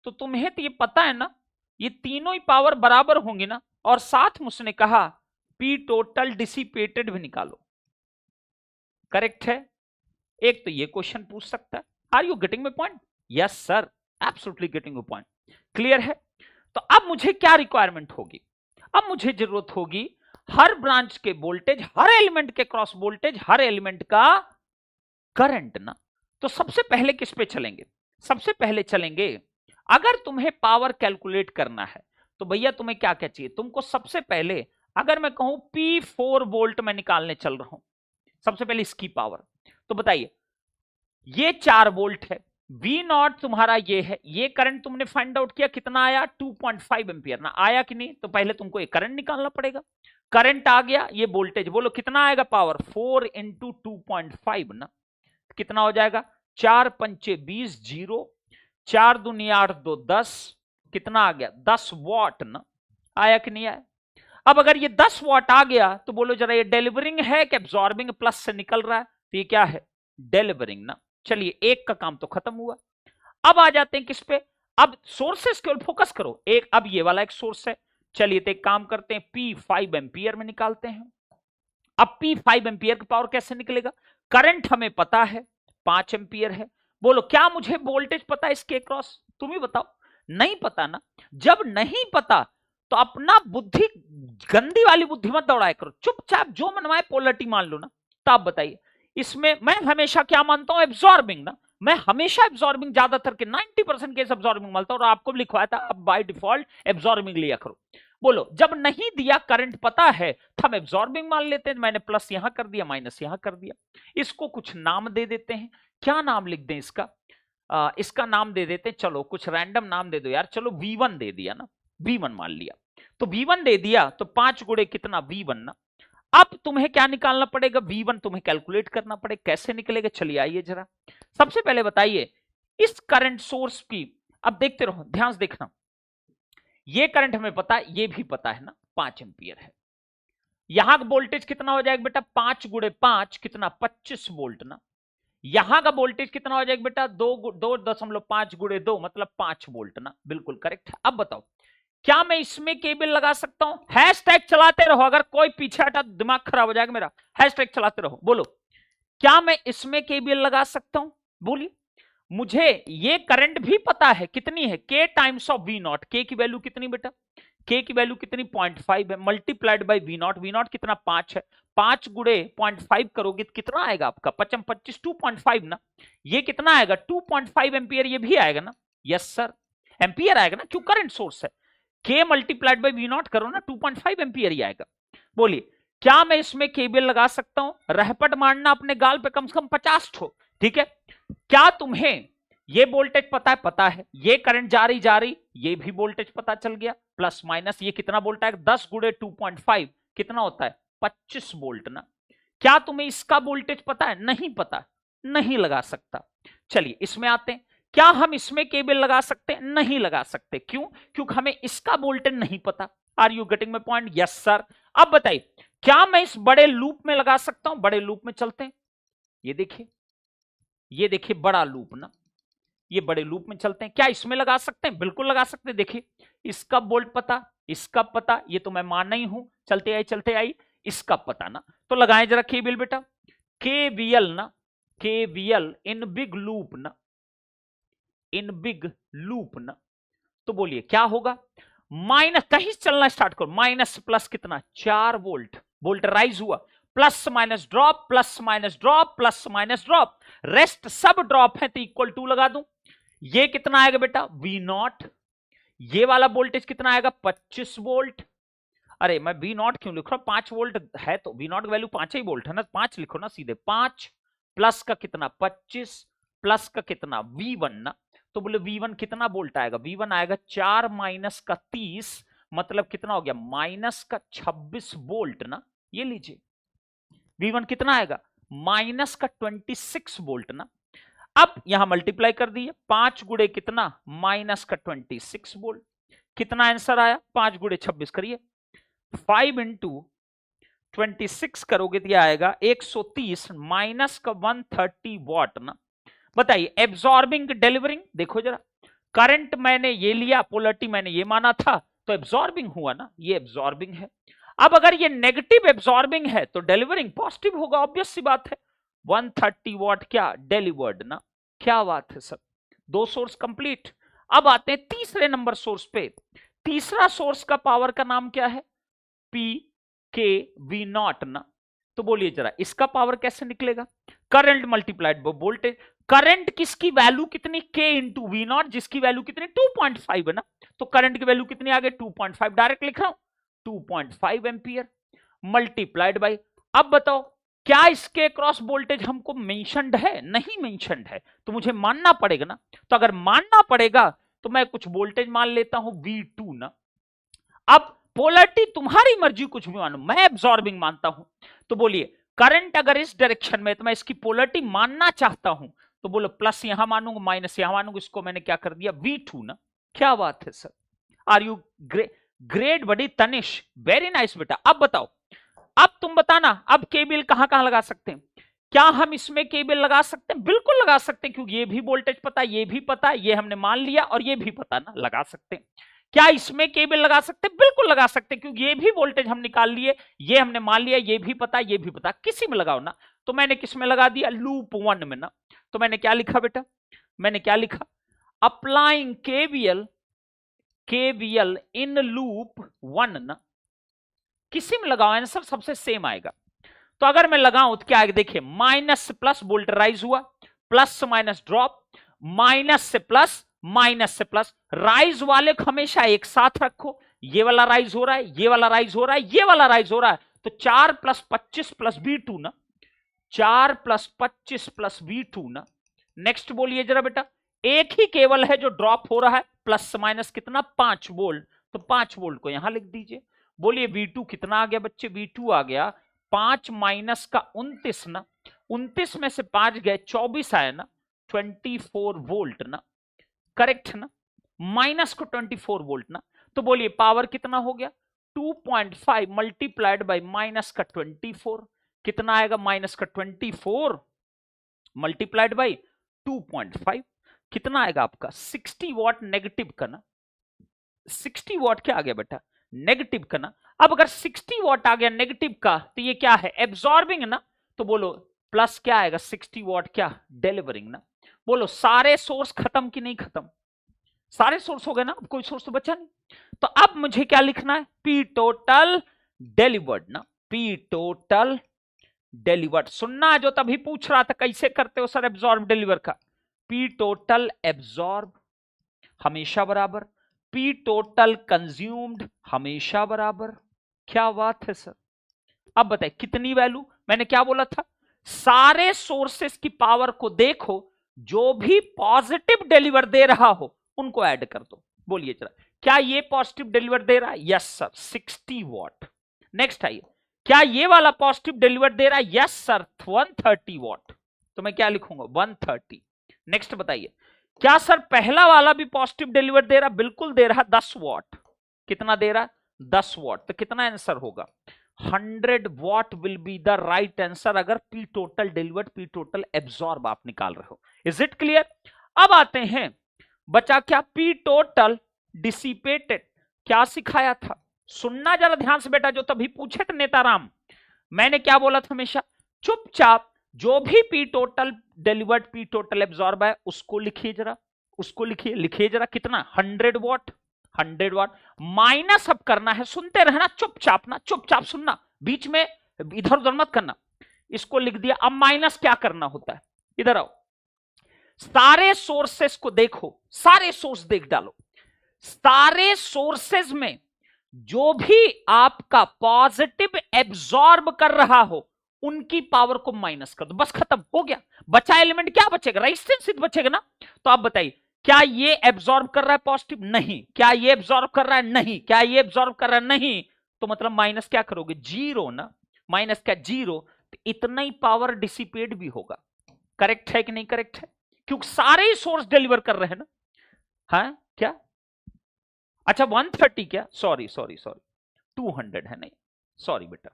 तो तुम्हें तो ये पता है ना, ये तीनों ही पावर बराबर होंगी ना, और साथ में उसने कहा पी टोटल डिसिपेटेड भी निकालो। करेक्ट है। एक तो ये क्वेश्चन पूछ सकता है। Are you getting my point? Yes sir, absolutely getting my point. Clear है? तो अब मुझे क्या रिक्वायरमेंट होगी? अब मुझे जरूरत होगी हर ब्रांच के वोल्टेज, हर एलिमेंट के क्रॉस वोल्टेज, हर एलिमेंट का करंट ना। तो सबसे पहले किस पे चलेंगे? सबसे पहले चलेंगे, अगर तुम्हें पावर कैलकुलेट करना है तो भैया तुम्हें क्या क्या चाहिए? तुमको सबसे पहले, अगर मैं कहूं P4 वोल्ट में निकालने चल रहा हूं, सबसे पहले इसकी पावर, तो बताइए ये 4 वोल्ट है, वी नॉट तुम्हारा ये है, ये करंट तुमने फाइंड आउट किया कितना आया? 2.5 एम्पियर ना। आया कि नहीं? तो पहले तुमको ये करंट निकालना पड़ेगा। करंट आ गया, ये वोल्टेज, बोलो कितना आएगा पावर? 4 इंटू 2.5 ना। कितना हो जाएगा, 4 पंचे 20, 0, 4 दूनी 8, 2 10, कितना आ गया 10 वॉट ना, आया कि नहीं आया। अब अगर ये 10 वॉट आ गया तो बोलो जरा ये डिलीवरिंग है कि एब्जॉर्बिंग, प्लस से निकल रहा है, तो ये क्या है, डिलीवरिंग ना। चलिए एक का काम तो खत्म हुआ। अब आ जाते हैं किस पे, अब सोर्सेस केवल फोकस करो। एक अब ये वाला एक सोर्स है, चलिए तो एक काम करते हैं, P 5 एम्पियर में निकालते हैं। अब P 5 एम्पियर की पावर कैसे निकलेगा, करंट हमें पता है 5 एम्पियर है, बोलो क्या मुझे वोल्टेज पता है इसके क्रॉस, तुम ही बताओ। नहीं पता ना, जब नहीं पता तो अपना बुद्धि, गंदी वाली बुद्धि मत दौड़ाया करो, चुपचाप जो मनवाए पोलरिटी मान लो ना। तो आप बताइए, इसमें मैं हमेशा क्या मानता हूं, एब्जॉर्बिंग ना, मैं हमेशा एब्जॉर्बिंग, ज्यादातर के 90% केस एब्जॉर्बिंग मानता हूं, और आपको भी लिखवाया था, अब बाय डिफॉल्ट एब्जॉर्बिंग लिया करो। बोलो जब नहीं दिया, करंट पता है तो हम एब्जॉर्बिंग मान लेते हैं, मैंने प्लस यहां कर दिया, माइनस यहां कर दिया। इसको कुछ नाम दे देते हैं, क्या नाम लिख दें इसका, इसका नाम दे देते हैं, चलो कुछ रैंडम नाम दे दो यार, चलो V1 दे दिया ना, V1 मान लिया, तो V1 दे दिया तो 5 गुणे कितना V1 ना। अब तुम्हें क्या निकालना पड़ेगा, V1 तुम्हें कैलकुलेट करना पड़ेगा, कैसे निकलेगा, चलिए आइए जरा। सबसे पहले बताइए इस करंट सोर्स की, अब देखते रहो, ध्यान से देखना, ये करंट हमें पता है, ये भी पता है ना, 5 एम्पियर है। यहां का वोल्टेज कितना हो जाएगा बेटा, 5 गुणे 5 कितना, 25 वोल्ट ना। यहां का वोल्टेज कितना हो जाएगा बेटा, 2.5 गुणे 2 मतलब 5 वोल्ट ना, बिल्कुल करेक्ट है। अब बताओ क्या मैं इसमें केबल लगा सकता हूं, हैशटैग चलाते रहो, अगर कोई पीछे हटा दिमाग खराब हो जाएगा मेरा, हैशटैग चलाते रहो। बोलो क्या मैं इसमें केबीएल लगा सकता हूं, बोलिए। मुझे ये करंट भी पता है कितनी है, के टाइम्स ऑफ वी नॉट, के की वैल्यू कितनी बेटा, के की वैल्यू कितनी 0.5 है, multiplied by V naught, V naught कितना 5 है, 5 गुणे 0.5 करोगे तो कितना आएगा आपका, 5 25 2.5 ना, ये कितना आएगा 2.5 एम्पियर, ये भी आएगा ना, यस सर एम्पियर आएगा ना, क्यों करंट सोर्स है, के मल्टीप्लाइड बाई वी नॉट करो ना, 2.5 एम्पियर ही आएगा। बोलिए क्या मैं इसमें केबीएल लगा सकता हूं, रहपट मारना अपने गाल पे कम से कम 50 ठो, ठीक है। क्या तुम्हें ये वोल्टेज पता है, पता है, ये करंट जा रही, ये भी वोल्टेज पता चल गया, प्लस माइनस ये कितना वोल्ट आएगा, 10 गुणे 2.5 कितना होता है 25 वोल्ट ना। क्या तुम्हें इसका वोल्टेज पता है, नहीं पता, नहीं लगा सकता। चलिए इसमें आते हैं, क्या हम इसमें केबल लगा सकते हैं, नहीं लगा सकते, क्यों, क्योंकि हमें इसका वोल्टेज नहीं पता। Are you getting my point, yes sir. अब बताइए क्या मैं इस बड़े लूप में लगा सकता हूं, बड़े लूप में चलते हैं, ये देखिए, ये देखिए बड़ा लूप ना, ये बड़े लूप में चलते हैं, क्या इसमें लगा सकते हैं, बिल्कुल लगा सकते हैं। देखिए इसका वोल्ट पता, इसका पता, ये तो मैं मान ही हूं, चलते आई इसका पता ना, तो लगाएं जरा केबीएल बेटा, केवीएल ना, केवीएल इन बिग लूप ना, इन बिग लूप ना, तो बोलिए क्या होगा, माइनस, कहीं चलना स्टार्ट करो, माइनस प्लस कितना 4 वोल्ट, वोल्ट राइज हुआ, plus minus drop, plus minus drop, plus minus drop, rest सब ड्रॉप है तो इक्वल टू लगा दूं। ये कितना आएगा बेटा वी नॉट, ये वाला वोल्टेज कितना आएगा 25 वोल्ट, अरे मैं वी नॉट क्यों लिख रहा हूं, 5 वोल्ट है तो वी नॉट की वैल्यू 5 ही वोल्ट है ना, 5 लिखो ना सीधे, 5 प्लस का कितना 25 प्लस का कितना V1 ना, तो बोले V1 कितना वोल्ट आएगा, V1 आएगा 4 माइनस का 30 मतलब कितना हो गया माइनस का 26 वोल्ट ना, ये लीजिए V1 कितना आएगा माइनस का 26 वोल्ट ना। अब यहां मल्टीप्लाई कर दिए, 5 गुणे कितना माइनस का 26 वोल्ट, कितना आंसर आया 5 गुणे 26 करिए, 5 इंटू 26 करोगे तो आएगा 130 माइनस का 130 वॉट ना। बताइए एब्जॉर्बिंग डिलीवरिंग, देखो जरा करंट मैंने ये लिया, पोलरिटी मैंने ये माना था, तो एब्जॉर्बिंग हुआ ना, ये एब्जॉर्बिंग है। अब अगर ये नेगेटिव एब्जॉर्बिंग है तो डिलीवरिंग पॉजिटिव होगा, ऑब्वियस सी बात है, 130 वॉट क्या डिलीवर्ड ना, क्या बात है सर, 2 सोर्स कंप्लीट। अब आते हैं तीसरे नंबर सोर्स पे, तीसरा सोर्स का पावर का नाम क्या है पी के वी नॉट ना, तो बोलिए जरा इसका पावर कैसे निकलेगा, करंट मल्टीप्लाइड वोल्टेज, करंट किसकी वैल्यू कितनी के इंटू वी नॉट, जिसकी वैल्यू कितनी 2.5 है ना, तो करंट की वैल्यू कितनी आ गई 2.5, डायरेक्ट लिख रहा हूं 2.5 एम्पियर मल्टीप्लाइड बाई, अब बताओ क्या इसके क्रॉस वोल्टेज हमको मेंशन्ड है, नहीं मेंशन्ड है, तो मुझे मानना पड़ेगा ना, तो अगर मानना पड़ेगा तो मैं कुछ वोल्टेज मान लेता हूं V2 ना। अब पोलरिटी तुम्हारी मर्जी कुछ भी मानो, मैं एब्जॉर्बिंग मानता हूं, तो बोलिए करंट अगर इस डायरेक्शन में, तो मैं इसकी पोलरिटी मानना चाहता हूं, तो बोलो प्लस यहां मानूंगा, माइनस यहां मानूंगा, इसको मैंने क्या कर दिया V2 ना। क्या बात है sir, are you great buddy Tanish, very nice बेटा। अब बताओ, अब तुम बताना, अब केबीएल कहां कहां लगा सकते हैं? क्या हम इसमें केबीएल लगा सकते हैं? बिल्कुल लगा सकते हैं, क्योंकि ये भी वोल्टेज पता है, ये भी पता है, ये हमने मान लिया, और ये भी पता ना, लगा सकते हैं। क्या इसमें केबीएल लगा सकते हैं? बिल्कुल लगा सकते हैं, क्योंकि ये भी वोल्टेज हम निकाल लिए, ये हमने मान लिया, ये भी पता, ये भी पता, किसी में लगाओ ना। तो मैंने किस में लगा दिया? लूप 1 में ना। तो मैंने क्या लिखा बेटा? मैंने क्या लिखा? अप्लाइंग केवीएल इन लूप 1 ना। किसी में लगाओ, आंसर सबसे सेम आएगा। तो अगर मैं लगाऊं तो क्या आएगा? देखिए, माइनस से प्लस वोल्ट राइज हुआ, प्लस से माइनस ड्रॉप, माइनस से प्लस, माइनस से प्लस। राइज वाले को हमेशा एक साथ रखो, ये वाला राइज हो रहा है, ये वाला राइज हो रहा है, ये वाला राइज हो रहा है, तो 4 + 25 + V2 ना, 4 + 25 + V2 ना। नेक्स्ट बोलिए जरा बेटा, एक ही केवल है जो ड्रॉप हो रहा है, प्लस से माइनस कितना? 5 वोल्ट, तो 5 वोल्ट को यहां लिख दीजिए। बोलिए V2 कितना आ गया बच्चे? V2 आ गया 5 माइनस का 29 ना, 29 में से 5 गए 24 आया ना, 24 वोल्ट ना, करेक्ट ना, माइनस को 24 वोल्ट ना। तो बोलिए पावर कितना हो गया? 2.5 मल्टीप्लाइड बाई माइनस का 24, कितना आएगा? माइनस का 24 मल्टीप्लाइड बाई 2.5, कितना आएगा आपका? 60 वॉट नेगेटिव का ना। 60 वॉट क्या आ गया बेटा? नेगेटिव का ना। अब अगर 60 वॉट आ गया नेगेटिव का, तो ये क्या है? एब्जॉर्बिंग ना। तो बोलो प्लस क्या आएगा? 60 वॉट क्या? डिलीवरिंग ना। बोलो सारे सोर्स खत्म कि नहीं खत्म? सारे सोर्स हो गए ना, अब कोई सोर्स तो बचा नहीं। तो अब मुझे क्या लिखना है? पी टोटल डिलीवर्ड ना, पी टोटल डिलीवर्ड। सुनना, जो तभी पूछ रहा था कैसे करते हो सर एब्जॉर्ब डिलीवर का। पी टोटल एब्जॉर्ब हमेशा बराबर पी टोटल कंज्यूम्ड हमेशा बराबर। क्या बात है सर। अब बताए कितनी वैल्यू? मैंने क्या बोला था? सारे सोर्सेस की पावर को देखो, जो भी पॉजिटिव डिलीवर दे रहा हो उनको ऐड कर दो। बोलिए जरा, क्या ये पॉजिटिव डिलीवर दे रहा है? Yes sir, 60 what. नेक्स्ट आइए, क्या ये वाला पॉजिटिव डिलीवर दे रहा है? Yes sir, 130 what. तो मैं क्या लिखूंगा? 130। नेक्स्ट बताइए, क्या सर पहला वाला भी पॉजिटिव डिलीवर दे रहा? बिल्कुल दे रहा, 10 वॉट। कितना दे रहा? 10 वॉट। तो कितना आंसर होगा? 100 watt will be the right answer, अगर P total delivered, P total absorb आप निकाल रहे हो। Is it clear? अब आते हैं, बचा क्या? P total dissipated. क्या सिखाया था? सुनना जरा ध्यान से बेटा, जो तभी पूछे थे नेताराम, मैंने क्या बोला था? हमेशा चुपचाप जो भी P total delivered, P total absorb है, उसको लिखिए जरा, उसको लिखिए। लिखिए जरा, कितना? 100 वॉट। 100 वॉट माइनस अब करना है, सुनते रहना चुपचाप ना, चुपचाप सुनना, बीच में इधर उधर मत करना। इसको लिख दिया। अब माइनस क्या करना होता है? इधर आओ, सारे सोर्सेस को देखो, सारे सोर्स देख डालो। सारे सोर्सेस में जो भी आपका पॉजिटिव एब्जॉर्ब कर रहा हो, उनकी पावर को माइनस कर दो, बस खत्म हो गया। बचा एलिमेंट क्या बचेगा? रेजिस्टेंस ही बचेगा ना। तो आप बताइए, क्या ये एब्जॉर्ब कर रहा है पॉजिटिव? नहीं। क्या ये एब्जॉर्ब कर रहा है? नहीं। क्या ये एब्जॉर्ब कर रहा है? नहीं। तो मतलब माइनस क्या करोगे? 0 ना। माइनस क्या? 0। तो इतना ही पावर डिसिपेट भी होगा। करेक्ट है कि नहीं करेक्ट है? क्योंकि सारे ही सोर्स डिलीवर कर रहे हैं ना। हाँ क्या? अच्छा 130 क्या? सॉरी सॉरी सॉरी, 200 है, नहीं सॉरी बेटा,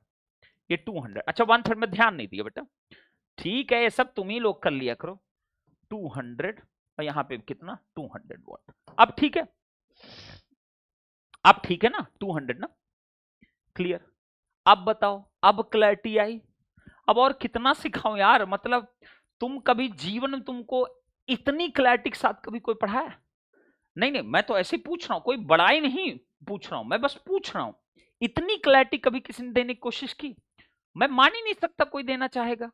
ये 200। अच्छा 130 में ध्यान नहीं दिया बेटा। ठीक है, ये सब तुम ही लोग कर लिया करो। 200 और यहां पे कितना? 200 वॉट। अब ठीक है, अब ठीक है ना? 200 ना, क्लियर। अब बताओ, अब क्लैरिटी आई? अब और कितना सिखाऊं यार, मतलब तुम कभी जीवन में तुमको इतनी क्लैरिटी के साथ कभी कोई पढ़ाया? नहीं नहीं, मैं तो ऐसे ही पूछ रहा हूं, कोई बड़ाई नहीं पूछ रहा हूं, मैं बस पूछ रहा हूं। इतनी क्लैरिटी कभी किसी ने देने की कोशिश की? मैं मान ही नहीं सकता कोई देना चाहेगा।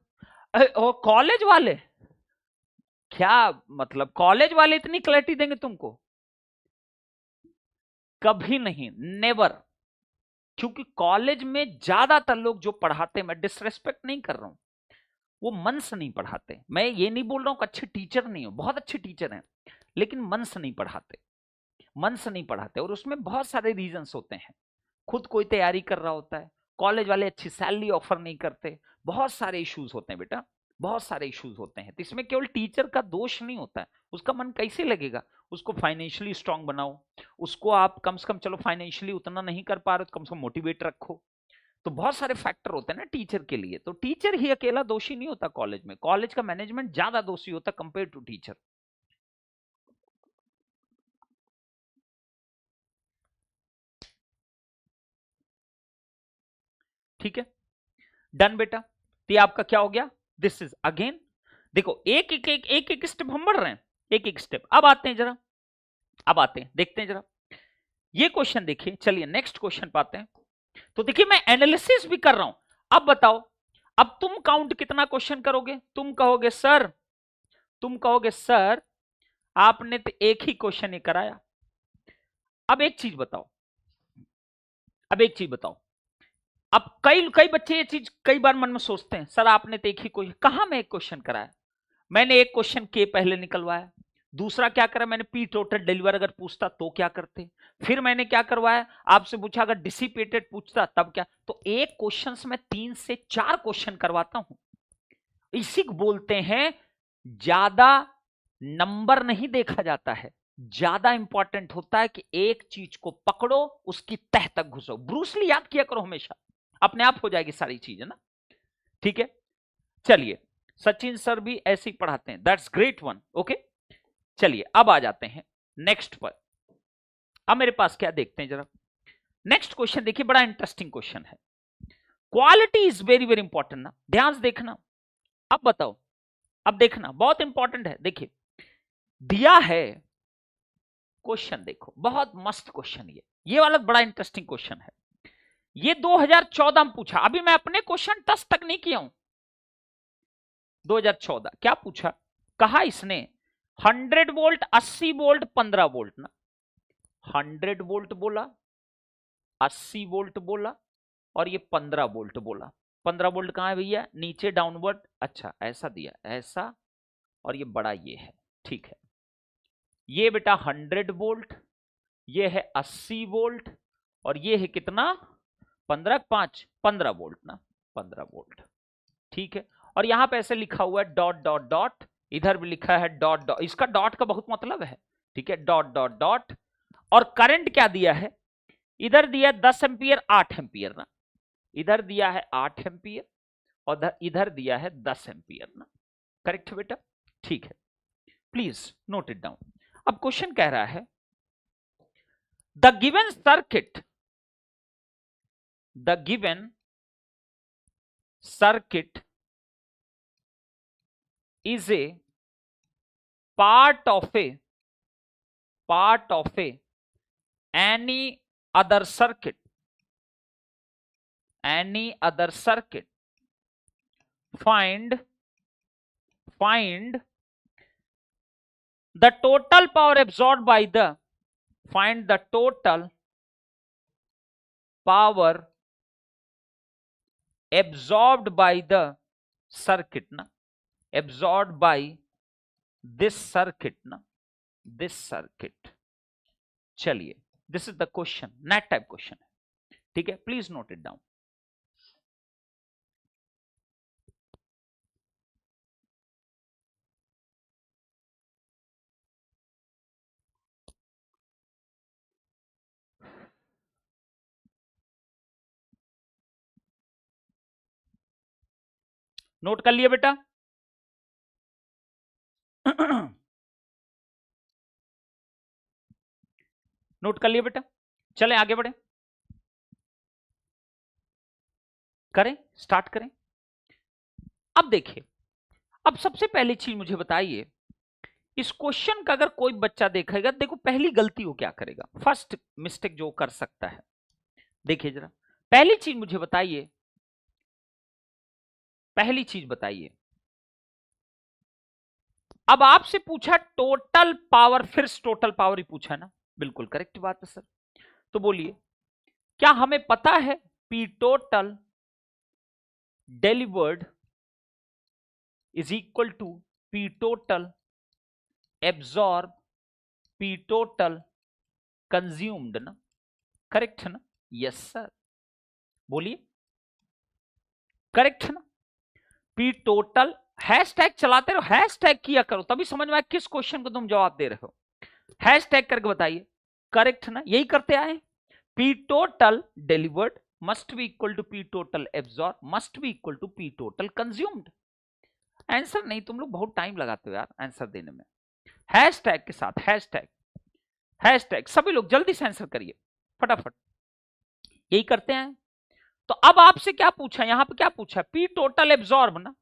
और कॉलेज वाले, क्या मतलब कॉलेज वाले इतनी क्लैरिटी देंगे तुमको? कभी नहीं, नेवर। क्योंकि कॉलेज में ज्यादातर लोग जो पढ़ाते, मैं डिसरेस्पेक्ट नहीं कर रहा हूं, वो मन से नहीं पढ़ाते। मैं ये नहीं बोल रहा हूं कि अच्छे टीचर नहीं हो, बहुत अच्छे टीचर हैं, लेकिन मन से नहीं पढ़ाते, मन से नहीं पढ़ाते। और उसमें बहुत सारे रीजंस होते हैं। खुद कोई तैयारी कर रहा होता है, कॉलेज वाले अच्छी सैलरी ऑफर नहीं करते, बहुत सारे इश्यूज होते हैं बेटा, बहुत सारे इश्यूज होते हैं। तो इसमें केवल टीचर का दोष नहीं होता है, उसका मन कैसे लगेगा। उसको फाइनेंशियली स्ट्रांग बनाओ, उसको आप कम से कम, चलो फाइनेंशियली उतना नहीं कर पा रहे तो कम से कम मोटिवेट रखो। तो बहुत सारे फैक्टर होते हैं ना टीचर के लिए। तो टीचर ही अकेला दोषी नहीं होता कॉलेज में, कॉलेज का मैनेजमेंट ज्यादा दोषी होता कंपेयर टू टीचर। ठीक है, डन बेटा। तो ये आपका क्या हो गया, दिस इज अगेन, देखो एक एक एक एक एक स्टेप हम बढ़ रहे हैं, एक एक स्टेप। अब आते हैं जरा, अब आते हैं, देखते हैं जरा ये क्वेश्चन। देखिए चलिए नेक्स्ट क्वेश्चन पाते हैं। तो देखिए मैं एनालिसिस भी कर रहा हूं। अब बताओ, अब तुम काउंट कितना क्वेश्चन करोगे। तुम कहोगे सर, तुम कहोगे सर आपने तो एक ही क्वेश्चन ही कराया। अब एक चीज बताओ, अब एक चीज बताओ, अब कई कई बच्चे ये चीज कई बार मन में सोचते हैं, सर आपने तो एक ही क्वेश्चन, कहां मैं एक क्वेश्चन कराया। मैंने एक क्वेश्चन के पहले निकलवाया, दूसरा क्या करा मैंने, पी टोटल डिलीवर अगर पूछता तो क्या करते, फिर मैंने क्या करवाया आपसे पूछा अगर डिसिपेटेड पूछता तब क्या। तो एक क्वेश्चन से मैं 3 से 4 क्वेश्चन करवाता हूं। इसी को बोलते हैं, ज्यादा नंबर नहीं देखा जाता है, ज्यादा इंपॉर्टेंट होता है कि एक चीज को पकड़ो, उसकी तह तक घुसो। ब्रूसली याद किया करो हमेशा, अपने आप हो जाएगी सारी चीजें ना। ठीक है, चलिए सचिन सर भी ऐसे ही पढ़ाते हैं, दैट्स ग्रेट वन। ओके चलिए अब आ जाते हैं नेक्स्ट पर। अब मेरे पास क्या देखते हैं जरा, नेक्स्ट क्वेश्चन देखिए, बड़ा इंटरेस्टिंग क्वेश्चन है। Quality is very very important ना, ध्यान से देखना। अब बताओ, अब देखना बहुत इंपॉर्टेंट है। देखिए दिया है क्वेश्चन, देखो बहुत मस्त क्वेश्चन, ये वाला बड़ा इंटरेस्टिंग क्वेश्चन है। ये 2014 में पूछा, अभी मैं अपने क्वेश्चन टच तक नहीं किया हूं। 2014 क्या पूछा, कहा इसने 100 वोल्ट 80 वोल्ट 15 वोल्ट ना, 100 वोल्ट बोला, 80 वोल्ट बोला और ये 15 वोल्ट बोला। 15 वोल्ट कहां है भैया, नीचे डाउनवर्ड, अच्छा ऐसा दिया, ऐसा, और ये बड़ा ये है। ठीक है, ये बेटा 100 वोल्ट, ये है 80 वोल्ट, और ये है कितना 15 5 15 वोल्ट ना, 15 वोल्ट। ठीक है, और यहां पे ऐसे लिखा हुआ है डॉट डॉट डॉट, इधर भी लिखा है डॉट डॉट, इसका डॉट का बहुत मतलब है। ठीक है, डॉट डॉट डॉट, और करंट क्या दिया है, इधर दिया 10 एम्पियर 8 एम्पियर ना, इधर दिया है 8 एम्पियर और इधर दिया है 10 एम्पियर ना। करेक्ट बेटा, ठीक है, प्लीज नोट इट डाउन। अब क्वेश्चन कह रहा है the given circuit, the given circuit is a part of a any other circuit, any other circuit, find the total power absorbed by the, find the total power absorbed by the circuit na, absorbed by this circuit na, this circuit। चलिए this is the question, net type question है। ठीक है, please note it down. Note कर लिया बेटा note कर लिया बेटा, चलें आगे बढ़े, करें, स्टार्ट करें। अब देखिए, अब सबसे पहली चीज मुझे बताइए, इस क्वेश्चन का अगर कोई बच्चा देखेगा, देखो पहली गलती वो क्या करेगा, फर्स्ट मिस्टेक जो कर सकता है, देखिए जरा पहली चीज मुझे बताइए, पहली चीज बताइए। अब आपसे पूछा टोटल पावर, फिर टोटल पावर ही पूछा ना, बिल्कुल करेक्ट बात है सर। तो बोलिए क्या हमें पता है P total delivered is equal to P total absorb P total consumed ना, करेक्ट है ना, यस सर, बोलिए करेक्ट है ना। पी टोटल, हैशटैग चलाते रहो, हैशटैग किया करो, तभी समझ में आए किस क्वेश्चन को तुम जवाब दे रहे हो। हैशटैग करके बताइए, करेक्ट ना, यही करते आए। P total delivered must be equal to P total absorb must be equal to P total consumed. Answer नहीं, तुम लोग बहुत टाइम लगाते हो यार आंसर देने में। हैशटैग के साथ, हैशटैग, हैशटैग, सभी लोग जल्दी से आंसर करिए फटाफट, यही करते हैं। तो अब आपसे क्या पूछा, यहां पे क्या पूछा, पी टोटल एब्जॉर्ब ना,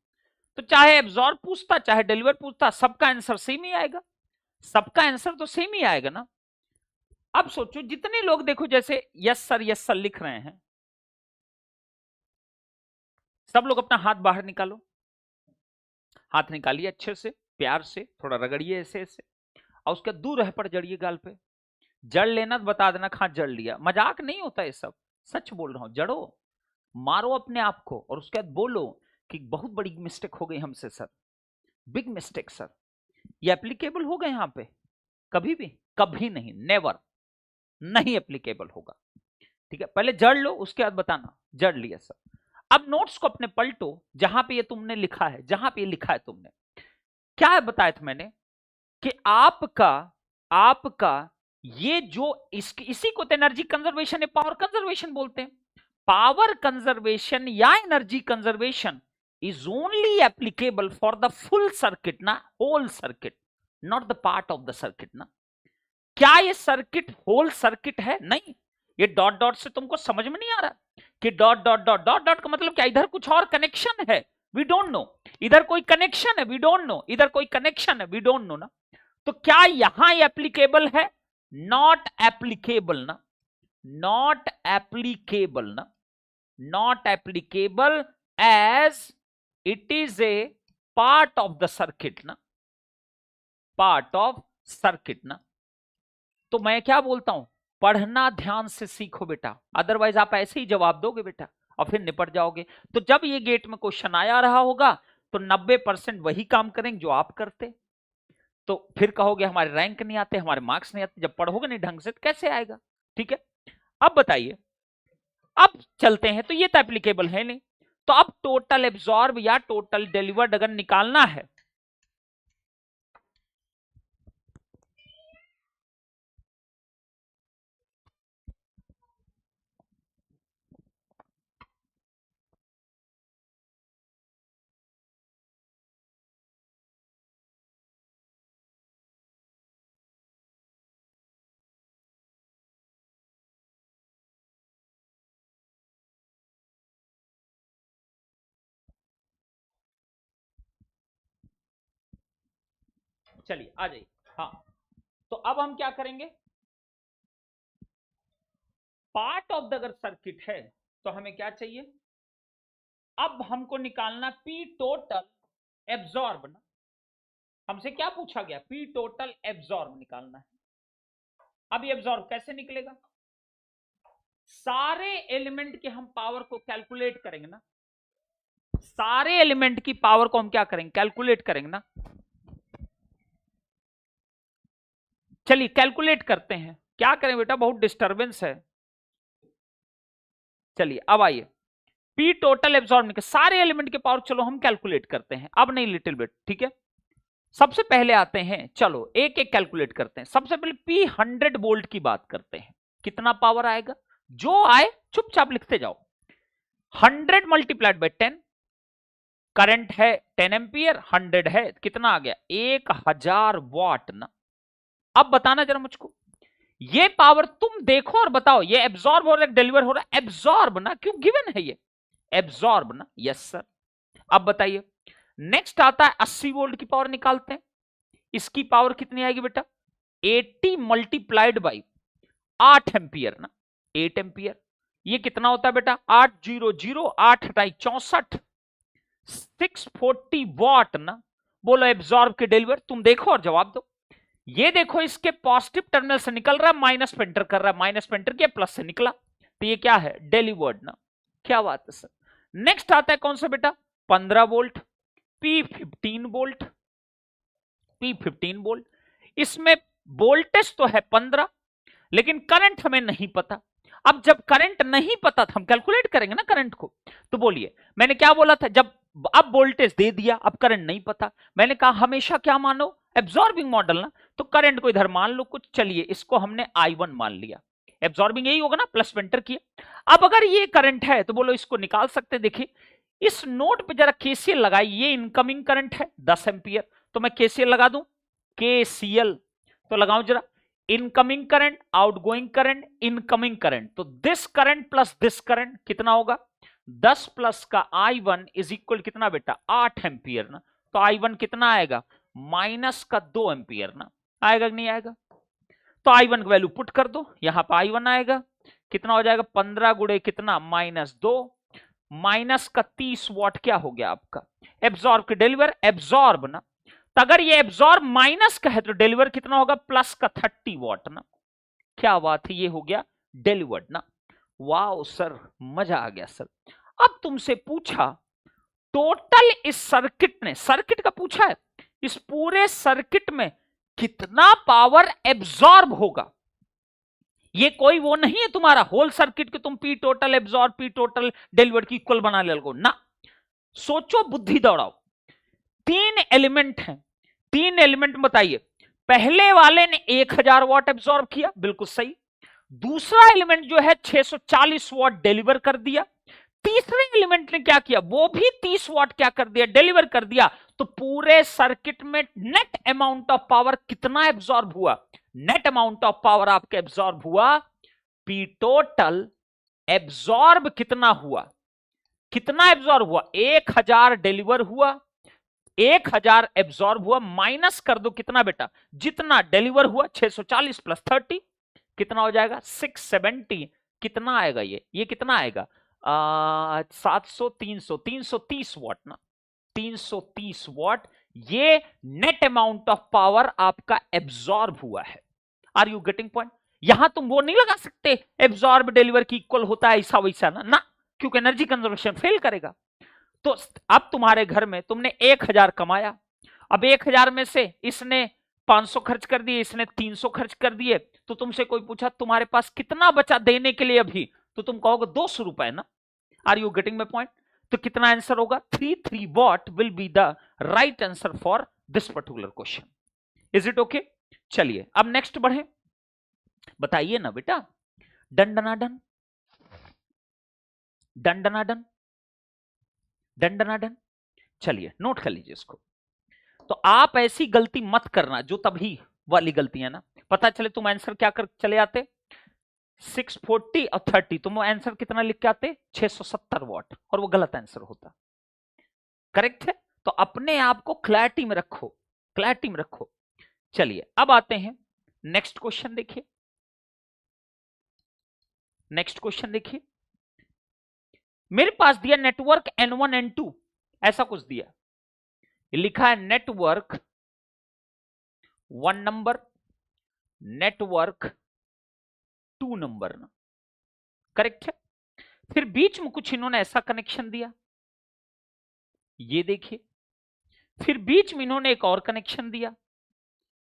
तो चाहे एब्जॉर्ब पूछता चाहे डिलीवर पूछता, सबका आंसर सेम ही आएगा, सबका आंसर तो सेम ही आएगा ना। अब सोचो जितने लोग देखो जैसे यस सर लिख रहे हैं, सब लोग अपना हाथ बाहर निकालो, हाथ निकालिए अच्छे से, प्यार से थोड़ा रगड़िए ऐसे ऐसे, और उसके दूर रह पर जड़िए गाल पे, जड़ लेना तो बता देना हाथ जड़ लिया, मजाक नहीं होता ये सब, सच बोल रहा हूं। जड़ो, मारो अपने आप को, और उसके बाद बोलो कि बहुत बड़ी मिस्टेक हो गई हमसे सर, बिग मिस्टेक सर। ये एप्लीकेबल होगा यहां पे? कभी भी, कभी नहीं, नेवर, नहीं एप्लीकेबल होगा। ठीक है, पहले जड़ लो, उसके बाद बताना जड़ लिया सर। अब नोट्स को अपने पलटो, जहां पे ये तुमने लिखा है, जहां पे ये लिखा है तुमने, क्या है बताया था मैंने कि आपका ये जो इसी को तो एनर्जी कंजर्वेशन या पावर कंजर्वेशन बोलते हैं। पावर कंजर्वेशन या energy conservation is only applicable for the full circuit ना, whole circuit, not the part of the circuit ना। क्या ये सर्किट होल सर्किट है? नहीं। ये डॉट डॉट से तुमको समझ में नहीं आ रहा कि dot dot dot dot dot का मतलब क्या, इधर कुछ और कनेक्शन है, वी डोंट नो, इधर कोई कनेक्शन है, वी डोंट नो, इधर कोई कनेक्शन है, वी डोंट नो ना। तो क्या यहां एप्लीकेबल है? नॉट एप्लीकेबल ना, नॉट एप्लीकेबल ना, not applicable as it is a part of the circuit ना, पार्ट ऑफ सर्किट ना। तो मैं क्या बोलता हूं, पढ़ना ध्यान से सीखो बेटा, अदरवाइज आप ऐसे ही जवाब दोगे बेटा और फिर निपट जाओगे। तो जब ये गेट में क्वेश्चन आया रहा होगा तो 90% वही काम करेंगे जो आप करते, तो फिर कहोगे हमारे रैंक नहीं आते, हमारे मार्क्स नहीं आते। जब पढ़ोगे नहीं ढंग से तो कैसे आएगा? ठीक है, अब बताइए, अब चलते हैं, तो ये तो एप्लीकेबल है नहीं, तो अब टोटल एब्जॉर्ब या टोटल डिलीवर्ड अगर निकालना है, चलिए आ जाइए। हाँ, तो अब हम क्या करेंगे, पार्ट ऑफ द अगर सर्किट है तो हमें क्या चाहिए, अब हमको निकालना पी टोटल एब्जॉर्ब ना, हमसे क्या पूछा गया, पी टोटल एब्जॉर्ब निकालना है। अब ये एब्जॉर्ब कैसे निकलेगा, सारे एलिमेंट के हम पावर को कैलकुलेट करेंगे ना, सारे एलिमेंट की पावर को हम क्या करेंगे, कैलकुलेट करेंगे ना। चलिए कैलकुलेट करते हैं, क्या करें बेटा, बहुत डिस्टरबेंस है। चलिए अब आइए, पी टोटल एब्जॉर्ब निकल, सारे एलिमेंट के पावर चलो हम कैलकुलेट करते हैं, अब नहीं लिटिल बिट, ठीक है। सबसे पहले आते हैं, चलो एक एक कैलकुलेट करते हैं। सबसे पहले पी 100 वोल्ट की बात करते हैं, कितना पावर आएगा, जो आए चुपचाप लिखते जाओ। 100 मल्टीप्लाइड बाई 10, करंट है 10 एम्पियर, 100 है कितना आ गया, 1000 वॉट ना। अब बताना जरा मुझको, ये पावर तुम देखो और बताओ, ये एब्जॉर्ब हो रहा है डिलीवर हो रहा है, एब्जॉर्ब ना, क्यों गिवन है ये, एब्जॉर्ब ना, यस सर। अब बताइए, नेक्स्ट आता है 80 वोल्ट की पावर निकालते हैं, इसकी पावर कितनी आएगी बेटा, 80 मल्टीप्लाइड बाई 8 एम्पियर ना, 8 एम्पियर, ये कितना होता है बेटा, 800, 8 हटाई 64, 640 वॉट ना। बोलो एब्जॉर्ब के डिलीवर, तुम देखो और जवाब दो। ये देखो इसके पॉजिटिव टर्मिनल से निकल रहा है, माइनस पे एंटर कर रहा है, माइनस पे एंटर किया, प्लस से निकला, तो ये क्या है, डिलीवर्ड ना। क्या बात है सर। नेक्स्ट आता है कौन सा बेटा, 15 volt, P15 volt, P15 volt, इसमें वोल्टेज तो है 15, लेकिन करंट हमें नहीं पता। अब जब करंट नहीं पता था, हम कैलकुलेट करेंगे ना करंट को, तो बोलिए मैंने क्या बोला था, जब अब वोल्टेज दे दिया, अब करंट नहीं पता। मैंने कहा हमेशा क्या मानो, एब्जॉर्बिंग मॉडल ना, तो करंट को इधर मान लो कुछ, चलिए इसको हमने I1 मान लिया, एब्जॉर्बिंग यही होगा ना, प्लस में एंटर किया। अब अगर ये करंट है तो बोलो इसको निकाल सकते हैं। देखिए इस नोड पे जरा केसीएल लगाई, ये इनकमिंग करंट है 10 एम्पियर, तो मैं केसीएल लगा दूं, केसीएल तो लगाऊं जरा, incoming current, outgoing current, incoming current, तो this current plus this current कितना होगा, 10 प्लस का I1 इज इक्वल कितना बेटा, 8 एम्पियर ना, तो I1 कितना आएगा, माइनस का 2 एम्पियर ना, आएगा कि नहीं आएगा। तो I1 की वैल्यू पुट कर दो, यहां पर I1 आएगा, कितना हो जाएगा, 15 गुणे कितना, -2, माइनस का 30 वॉट क्या हो गया आपका, एब्जॉर्ब के डिलीवर, एब्जॉर्ब ना, तो अगर ये एब्जॉर्ब माइनस का है तो डिलीवर कितना होगा, प्लस का 30 वॉट ना, क्या बात है, ये हो गया डिलीवर्ड ना। वाओ सर, मजा आ गया सर। अब तुमसे पूछा टोटल इस सर्किट ने, सर्किट का पूछा है, इस पूरे सर्किट में कितना पावर एब्जॉर्ब होगा। ये कोई वो नहीं है तुम्हारा होल सर्किट के तुम P total absorb P total delivered की इक्वल बना ले लगो ना। सोचो, बुद्धि दौड़ाओ। 3 एलिमेंट हैं, 3 एलिमेंट बताइए, पहले वाले ने 1000 वॉट एब्जॉर्ब किया, बिल्कुल सही। दूसरा एलिमेंट जो है 640 वॉट डिलीवर कर दिया। तीसरे एलिमेंट ने क्या किया, वो भी 30 वॉट क्या कर दिया, डिलीवर कर दिया। तो पूरे सर्किट में नेट अमाउंट ऑफ पावर कितना एब्जॉर्ब हुआ, नेट अमाउंट ऑफ पावर आपके एब्जॉर्ब हुआ, पी टोटल एब्जॉर्ब कितना हुआ, कितना एब्जॉर्ब हुआ, 1000 डिलीवर हुआ, 1000 एब्जॉर्ब हुआ, माइनस कर दो कितना बेटा, जितना डिलीवर हुआ 640 प्लस 30 कितना हो जाएगा, 670, कितना आएगा ये कितना आएगा, 700 300 330 वॉट ना, 330 वॉट, ये नेट अमाउंट ऑफ पावर आपका एब्जॉर्ब हुआ है। Are you getting point. यहां तुम वो नहीं लगा सकते एब्जॉर्ब डिलीवर की इक्वल होता है ऐसा वैसा ना, क्योंकि एनर्जी कंजर्वेशन फेल करेगा। तो अब तुम्हारे घर में तुमने 1000 कमाया, अब 1000 में से इसने 500 खर्च कर दिए, इसने 300 खर्च कर दिए, तो तुमसे कोई पूछा तुम्हारे पास कितना बचा देने के लिए अभी, तो तुम कहोगे 200 रुपए ना। Are you getting my point. तो कितना आंसर होगा, 33 watt will be the right answer for this particular question. Is it okay. चलिए अब नेक्स्ट बढ़े, बताइए ना बेटा, डन चलिए नोट कर लीजिए इसको। तो आप ऐसी गलती मत करना जो तभी वाली गलती है ना, पता चले तुम आंसर क्या कर चले आते, 640 और 30, तुम आंसर कितना लिख के आते, 670 वॉट, और वो गलत आंसर होता। करेक्ट है। तो अपने आप को क्लैरिटी में रखो, क्लैरिटी में रखो। चलिए अब आते हैं नेक्स्ट क्वेश्चन, देखिए नेक्स्ट क्वेश्चन देखिए, मेरे पास दिया नेटवर्क N1 N2 ऐसा कुछ दिया, लिखा है नेटवर्क 1 नंबर, नेटवर्क 2 नंबर ना, करेक्ट है। फिर बीच में कुछ इन्होंने ऐसा कनेक्शन दिया, ये देखिए, फिर बीच में इन्होंने एक और कनेक्शन दिया,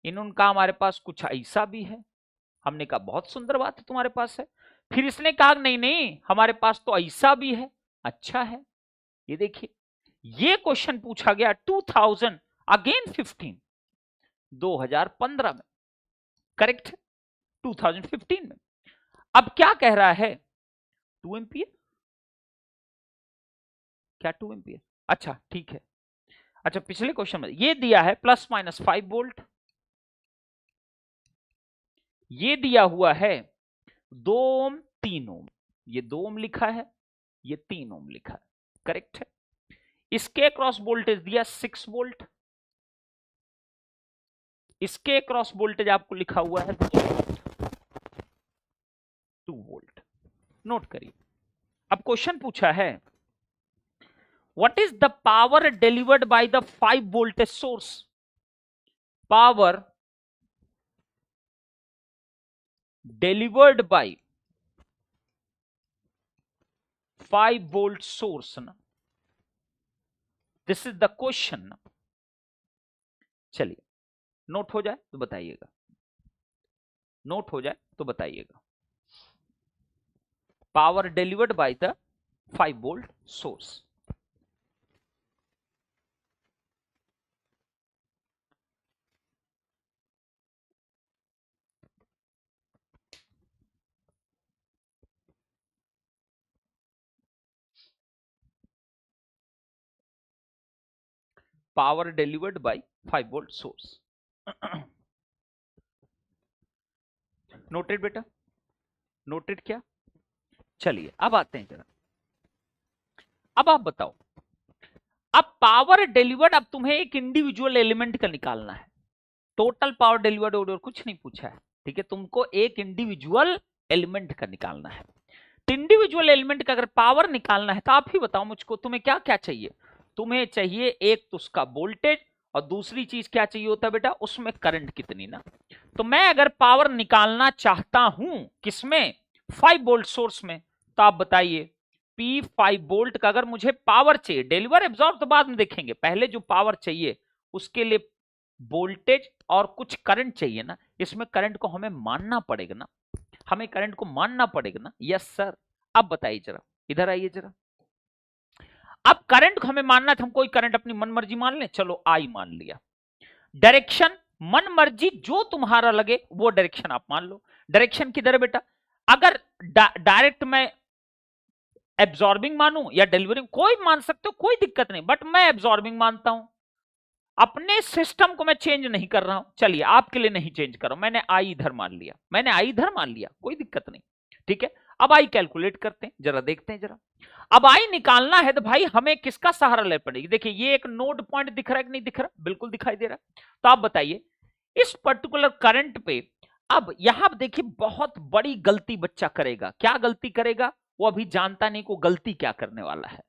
इन्होंने कहा हमारे पास कुछ ऐसा भी है, हमने कहा बहुत सुंदर बात है तुम्हारे पास है। फिर इसने कहा नहीं नहीं हमारे पास तो ऐसा भी है, अच्छा है। ये देखिए, ये क्वेश्चन पूछा गया 2015 2015 में, करेक्ट, 2015 में। अब क्या कह रहा है, 2 एम्पियर, क्या 2 एम्पियर, अच्छा ठीक है। अच्छा पिछले क्वेश्चन में ये दिया है ±5 वोल्ट, ये दिया हुआ है 2 ओम 3 ओम, ये 2 ओम लिखा है, ये 3 ओम लिखा है, करेक्ट है। इसके क्रॉस वोल्टेज दिया 6 वोल्ट, इसके क्रॉस वोल्टेज आपको लिखा हुआ है 2 वोल्ट। नोट करिए, अब क्वेश्चन पूछा है what is the power delivered by the 5 voltage source, power delivered by 5 volt source ना, दिस इज द क्वेश्चन ना। चलिए नोट हो जाए तो बताइएगा, नोट हो जाए तो बताइएगा, power delivered by the 5 volt source. Power delivered by 5 volt source. Noted बेटा, नोटेड क्या? चलिए अब आते हैं जरा, अब आप बताओ, अब पावर डिलीवर्ड, अब तुम्हें एक इंडिविजुअल एलिमेंट का निकालना है, टोटल पावर डिलीवर्ड और कुछ नहीं पूछा है, ठीक है, तुमको एक इंडिविजुअल एलिमेंट का निकालना है। तो इंडिविजुअल एलिमेंट का अगर पावर निकालना है तो आप ही बताओ मुझको, तुम्हें क्या क्या चाहिए? तुम्हें चाहिए एक तो उसका वोल्टेज, और दूसरी चीज क्या चाहिए होता है बेटा, उसमें करंट कितनी ना। तो मैं अगर पावर निकालना चाहता हूं किसमें, 5 वोल्ट सोर्स में, तो आप बताइए P 5 वोल्ट का अगर मुझे पावर चाहिए, डिलीवर एब्जॉर्ब तो बाद में देखेंगे, पहले जो पावर चाहिए उसके लिए वोल्टेज और कुछ करंट चाहिए ना, इसमें करंट को हमें मानना पड़ेगा ना, हमें करंट को मानना पड़ेगा ना। Yes sir. अब बताइए जरा, इधर आइए जरा, अब करंट को हमें मानना था, हम कोई करंट अपनी मन मर्जी मान लें, चलो आई मान लिया। डायरेक्शन मन मर्जी जो तुम्हारा लगे वो डायरेक्शन आप मान लो। डायरेक्शन किधर है बेटा, अगर डायरेक्ट मैं एब्जॉर्बिंग मानूं या डिलीवरिंग, कोई मान सकते हो, कोई दिक्कत नहीं, बट मैं एब्जॉर्बिंग मानता हूं, अपने सिस्टम को मैं चेंज नहीं कर रहा हूं। चलिए आपके लिए नहीं चेंज कर रहा हूं, मैंने आई इधर मान लिया, मैंने आई इधर मान लिया, कोई दिक्कत नहीं, ठीक है। अब आई कैलकुलेट करते हैं, जरा देखते हैं जरा। अब आई निकालना है तो भाई हमें किसका सहारा ले पड़ेगी? देखिए ये एक नोड पॉइंट दिख रहा है कि नहीं दिख रहा? बिल्कुल दिखाई दे रहा है। तो आप बताइए इस पर्टिकुलर करंट पे, अब यहां देखिए बहुत बड़ी गलती बच्चा करेगा। क्या गलती करेगा वो अभी जानता नहीं, को गलती क्या करने वाला है,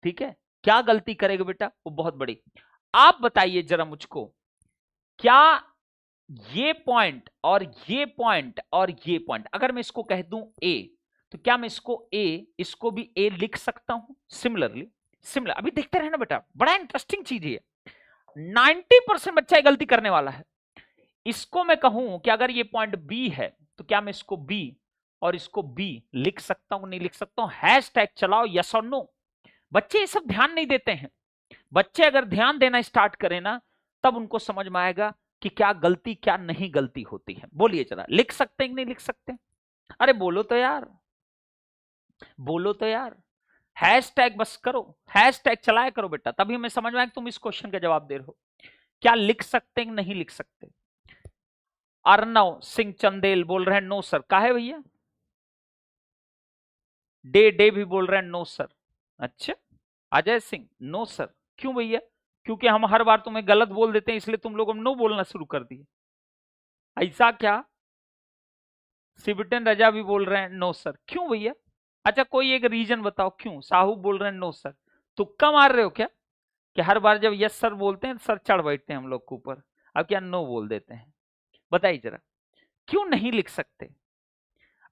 ठीक है, क्या गलती करेगा बेटा, वो बहुत बड़ी। आप बताइए जरा मुझको, क्या ये पॉइंट और ये पॉइंट और ये पॉइंट, अगर मैं इसको कह दूं ए, तो क्या मैं इसको ए, इसको भी ए लिख सकता हूं? सिमिलरली, सिमिलर, अभी देखते रहना बेटा, बड़ा इंटरेस्टिंग चीज है। 90% बच्चा ये गलती करने वाला है। इसको मैं कहूं कि अगर ये पॉइंट बी है, तो क्या मैं इसको बी और इसको बी लिख सकता हूं? नहीं लिख सकता हूं। हैशटैग चलाओ यस और नो। बच्चे ये सब ध्यान नहीं देते हैं। बच्चे अगर ध्यान देना स्टार्ट करें ना, तब उनको समझ में आएगा कि क्या गलती क्या नहीं गलती होती है। बोलिए जरा, लिख सकते हैं कि नहीं लिख सकते? अरे बोलो तो यार, बोलो तो यार, हैशटैग बस करो, हैशटैग चलाया करो बेटा, तभी हमें समझ में आएगा तुम इस क्वेश्चन का जवाब दे रहे हो। क्या लिख सकते हैं कि नहीं लिख सकते? अर्नव सिंह चंदेल बोल रहे हैं नो सर। काहे भैया? डे भी बोल रहे हैं नो सर। अच्छा, अजय सिंह नो सर, क्यों भैया? क्योंकि हम हर बार तुम्हें गलत बोल देते हैं, इसलिए तुम लोग नो बोलना शुरू कर दिए, ऐसा क्या? सिबिटन रजा भी बोल रहे हैं नो सर, क्यों भैया? अच्छा कोई एक रीजन बताओ क्यों? साहू बोल रहे हैं नो सर। तुक्का मार रहे हो क्या कि हर बार जब यस सर बोलते हैं सर चढ़ बैठते हैं हम लोग के ऊपर, अब क्या नो बोल देते हैं? बताइए जरा, क्यों नहीं लिख सकते?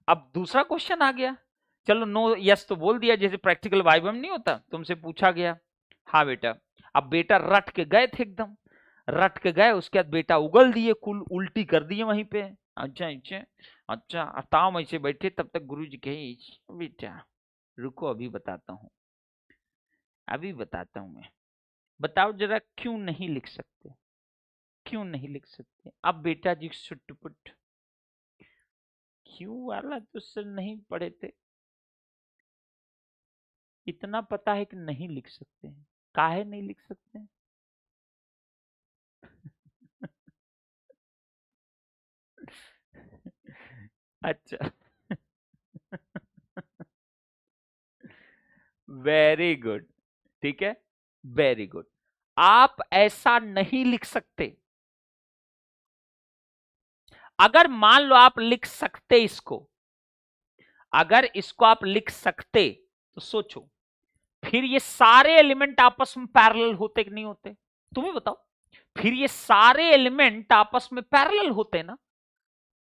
अब दूसरा क्वेश्चन आ गया, चलो नो यस तो बोल दिया, जैसे प्रैक्टिकल वाइवा में नहीं होता, तुमसे पूछा गया हाँ बेटा, अब बेटा रट के गए थे एकदम, रट के गए, उसके बाद बेटा उगल दिए, कुल उल्टी कर दिए वहीं पे। अच्छा अच्छा अच्छा, ताम ऐसे बैठे, तब तक गुरुजी कहे बेटा रुको अभी बताता हूँ, अभी बताता हूँ मैं, बताओ जरा क्यों नहीं लिख सकते, क्यों नहीं लिख सकते? अब बेटा जी सुटपुट, क्यों वाला तो सर नहीं पढ़े थे, इतना पता है कि नहीं लिख सकते हैं। काहे नहीं लिख सकते हैं? अच्छा वेरी गुड, ठीक है, वेरी गुड। आप ऐसा नहीं लिख सकते। अगर मान लो आप लिख सकते इसको, अगर इसको आप लिख सकते, तो सोचो फिर ये सारे एलिमेंट आपस में पैरेलल होते कि नहीं होते? तुम्हें बताओ, फिर ये सारे एलिमेंट आपस में पैरेलल होते ना,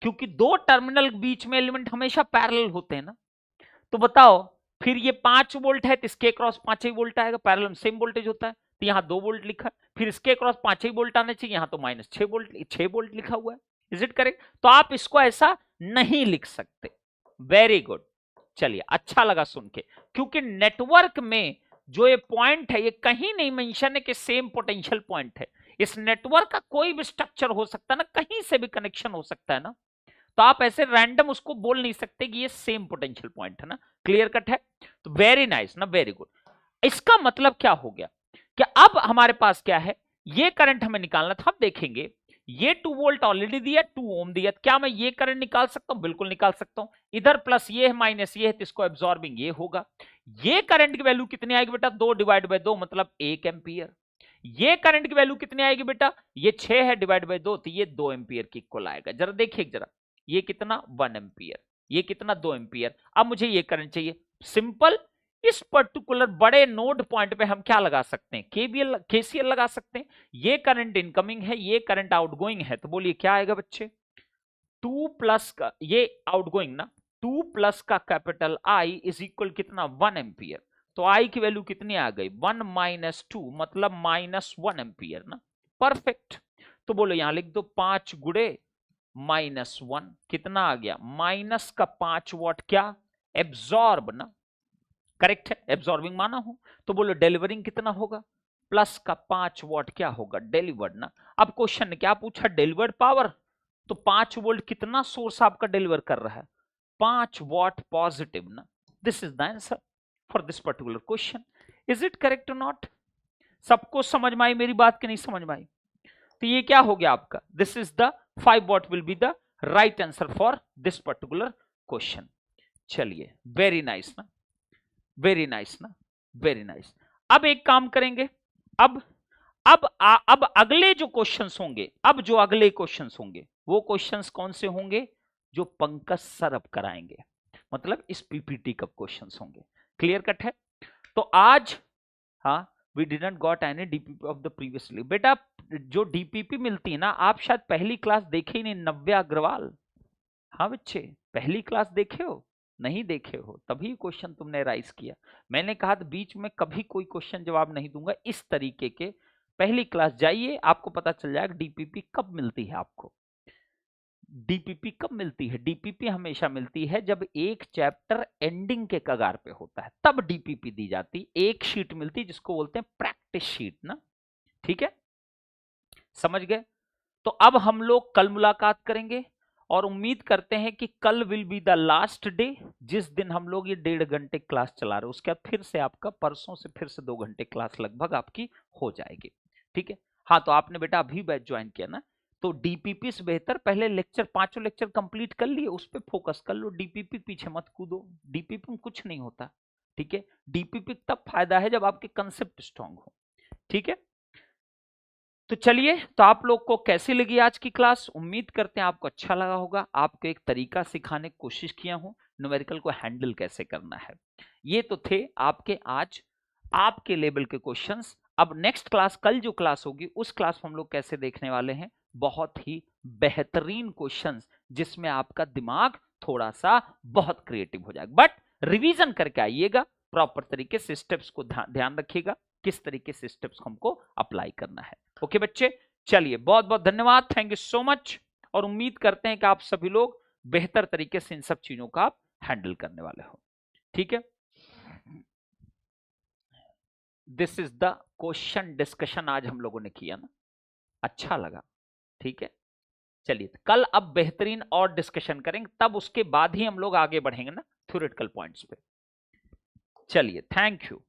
क्योंकि दो टर्मिनल बीच में एलिमेंट हमेशा पैरेलल होते हैं ना। तो बताओ फिर ये 5 वोल्ट है तो इसके क्रॉस 5 ही वोल्ट आएगा, पैरेलल में सेम वोल्टेज होता है, तो यहां 2 वोल्ट लिखा है, फिर इसके क्रॉस 5 ही वोल्ट आने चाहिए, यहां तो -6 वोल्ट लिखा हुआ है। Is it correct? तो आप इसको ऐसा नहीं लिख सकते। वेरी गुड, चलिए अच्छा लगा सुन के, क्योंकि नेटवर्क में जो ये पॉइंट है ये कहीं नहीं मेंशन है कि सेम पोटेंशियल पॉइंट है। इस नेटवर्क का कोई भी स्ट्रक्चर हो सकता है ना, कहीं से भी कनेक्शन हो सकता है ना, तो आप ऐसे रैंडम उसको बोल नहीं सकते कि ये सेम पोटेंशियल पॉइंट है ना। क्लियर कट है? तो वेरी नाइस ना, वेरी गुड। इसका मतलब क्या हो गया कि अब हमारे पास क्या है ये करंट हमें निकालना था। हम देखेंगे ये 2 वोल्ट ऑलरेडी दिया, 2 ओम दिया, क्या मैं ये करंट निकाल सकता हूं? बिल्कुल निकाल सकता हूं। इधर प्लस ये है माइनस ये है, तो इसको एब्जॉर्बिंग ये होगा। ये करंट की वैल्यू कितनी आएगी बेटा? 2 डिवाइड बाय 2 मतलब 1 एम्पियर। ये करंट की वैल्यू कितनी आएगी बेटा? ये 6 है डिवाइड बाय 2, तो ये 2 एम्पियर की इक्वल आएगा। जरा देखिए जरा, ये कितना? 1 एम्पियर, ये कितना? 2 एम्पियर। अब मुझे ये करंट चाहिए। सिंपल, इस पर्टिकुलर बड़े नोड पॉइंट पे हम क्या लगा सकते हैं? केवीएल केसीएल लगा सकते हैं। ये करंट इनकमिंग है, ये करंट आउटगोइंग है, तो बोलिए क्या आएगा बच्चे? 2 प्लस का ये आउटगोइंग ना, 2 प्लस का कैपिटल आई इज इक्वल कितना? 1 एम्पियर। तो आई की वैल्यू कितनी आ गई? 1 माइनस 2 मतलब -1 एम्पियर ना। परफेक्ट। तो बोलो यहां लिख दो 5 गुड़े -1 कितना आ गया? माइनस का 5 वॉट क्या? एब्जॉर्ब ना, करेक्ट है, एब्जॉर्बिंग माना हूं। तो बोलो डिलीवरिंग कितना होगा? प्लस का 5 वॉट क्या होगा? डिलीवर्ड ना। अब क्वेश्चन ने क्या पूछा? Delivered power. तो 5 वोल्ट कितना सोर्स आपका डिलीवर कर रहा है? 5 वॉट पॉजिटिव ना। This is the answer for this particular question. Is it correct और नॉट? सबको समझ में आई मेरी बात कि नहीं समझ में आई? तो ये क्या हो गया आपका? This is the 5 what will be the right answer for this particular question. चलिए, वेरी नाइस ना, वेरी नाइस ना, वेरी नाइस। अब एक काम करेंगे, अब अब अगले जो क्वेश्चंस होंगे, अब जो अगले क्वेश्चंस होंगे वो क्वेश्चंस कौन से होंगे? जो पंकज सर अब कराएंगे, मतलब इस पीपीटी का क्वेश्चंस होंगे। क्लियर कट है? तो आज, हाँ, we didn't got any DPP of the previously. बेटा जो डीपीपी मिलती है ना, आप शायद पहली क्लास देखे ही नहीं, नव्या अग्रवाल। हाँ बच्चे, पहली क्लास देखे हो? नहीं देखे हो, तभी क्वेश्चन तुमने राइज किया। मैंने कहा था बीच में कभी कोई क्वेश्चन जवाब नहीं दूंगा इस तरीके के। पहली क्लास जाइए, आपको पता चल जाएगा डीपीपी कब मिलती है आपको। डीपीपी कब मिलती है? डीपीपी हमेशा मिलती है जब एक चैप्टर एंडिंग के कगार पे होता है, तब डीपीपी दी जाती। एक शीट मिलती जिसको बोलते हैं प्रैक्टिस शीट ना। ठीक है, समझ गए? तो अब हम लोग कल मुलाकात करेंगे और उम्मीद करते हैं कि कल will be the last day जिस दिन हम लोग ये 1.5 घंटे क्लास चला रहे हैं। उसके बाद फिर से आपका परसों से फिर से 2 घंटे क्लास लगभग आपकी हो जाएगी। ठीक है, हाँ, तो आपने बेटा अभी बैच ज्वाइन किया ना, तो डीपीपी से बेहतर पहले लेक्चर 5 लेक्चर कंप्लीट कर लिए, उस पर फोकस कर लो। डीपीपी पीछे मत कूदो, डीपीपी में कुछ नहीं होता। ठीक है, डीपीपी तब फायदा है जब आपके कंसेप्ट स्ट्रांग हो। ठीक है, तो चलिए, तो आप लोग को कैसी लगी आज की क्लास? उम्मीद करते हैं आपको अच्छा लगा होगा। आपको एक तरीका सिखाने की कोशिश किया हूं, न्यूमेरिकल को हैंडल कैसे करना है। ये तो थे आपके आज आपके लेवल के क्वेश्चंस। अब नेक्स्ट क्लास, कल जो क्लास होगी उस क्लास में हम लोग कैसे देखने वाले हैं? बहुत ही बेहतरीन क्वेश्चंस जिसमें आपका दिमाग थोड़ा सा बहुत क्रिएटिव हो जाएगा। बट रिवीजन करके आइएगा, प्रॉपर तरीके से स्टेप्स को ध्यान रखिएगा, किस तरीके से स्टेप्स हमको अप्लाई करना है। ओके बच्चे, चलिए, बहुत बहुत धन्यवाद, थैंक यू सो मच। और उम्मीद करते हैं कि आप सभी लोग बेहतर तरीके से इन सब चीजों का आप हैंडल करने वाले हो। ठीक है, this is the question discussion आज हम लोगों ने किया ना, अच्छा लगा? ठीक है, चलिए कल अब बेहतरीन और डिस्कशन करेंगे, तब उसके बाद ही हम लोग आगे बढ़ेंगे ना थ्योरेटिकल पॉइंट्स पे। चलिए, थैंक यू।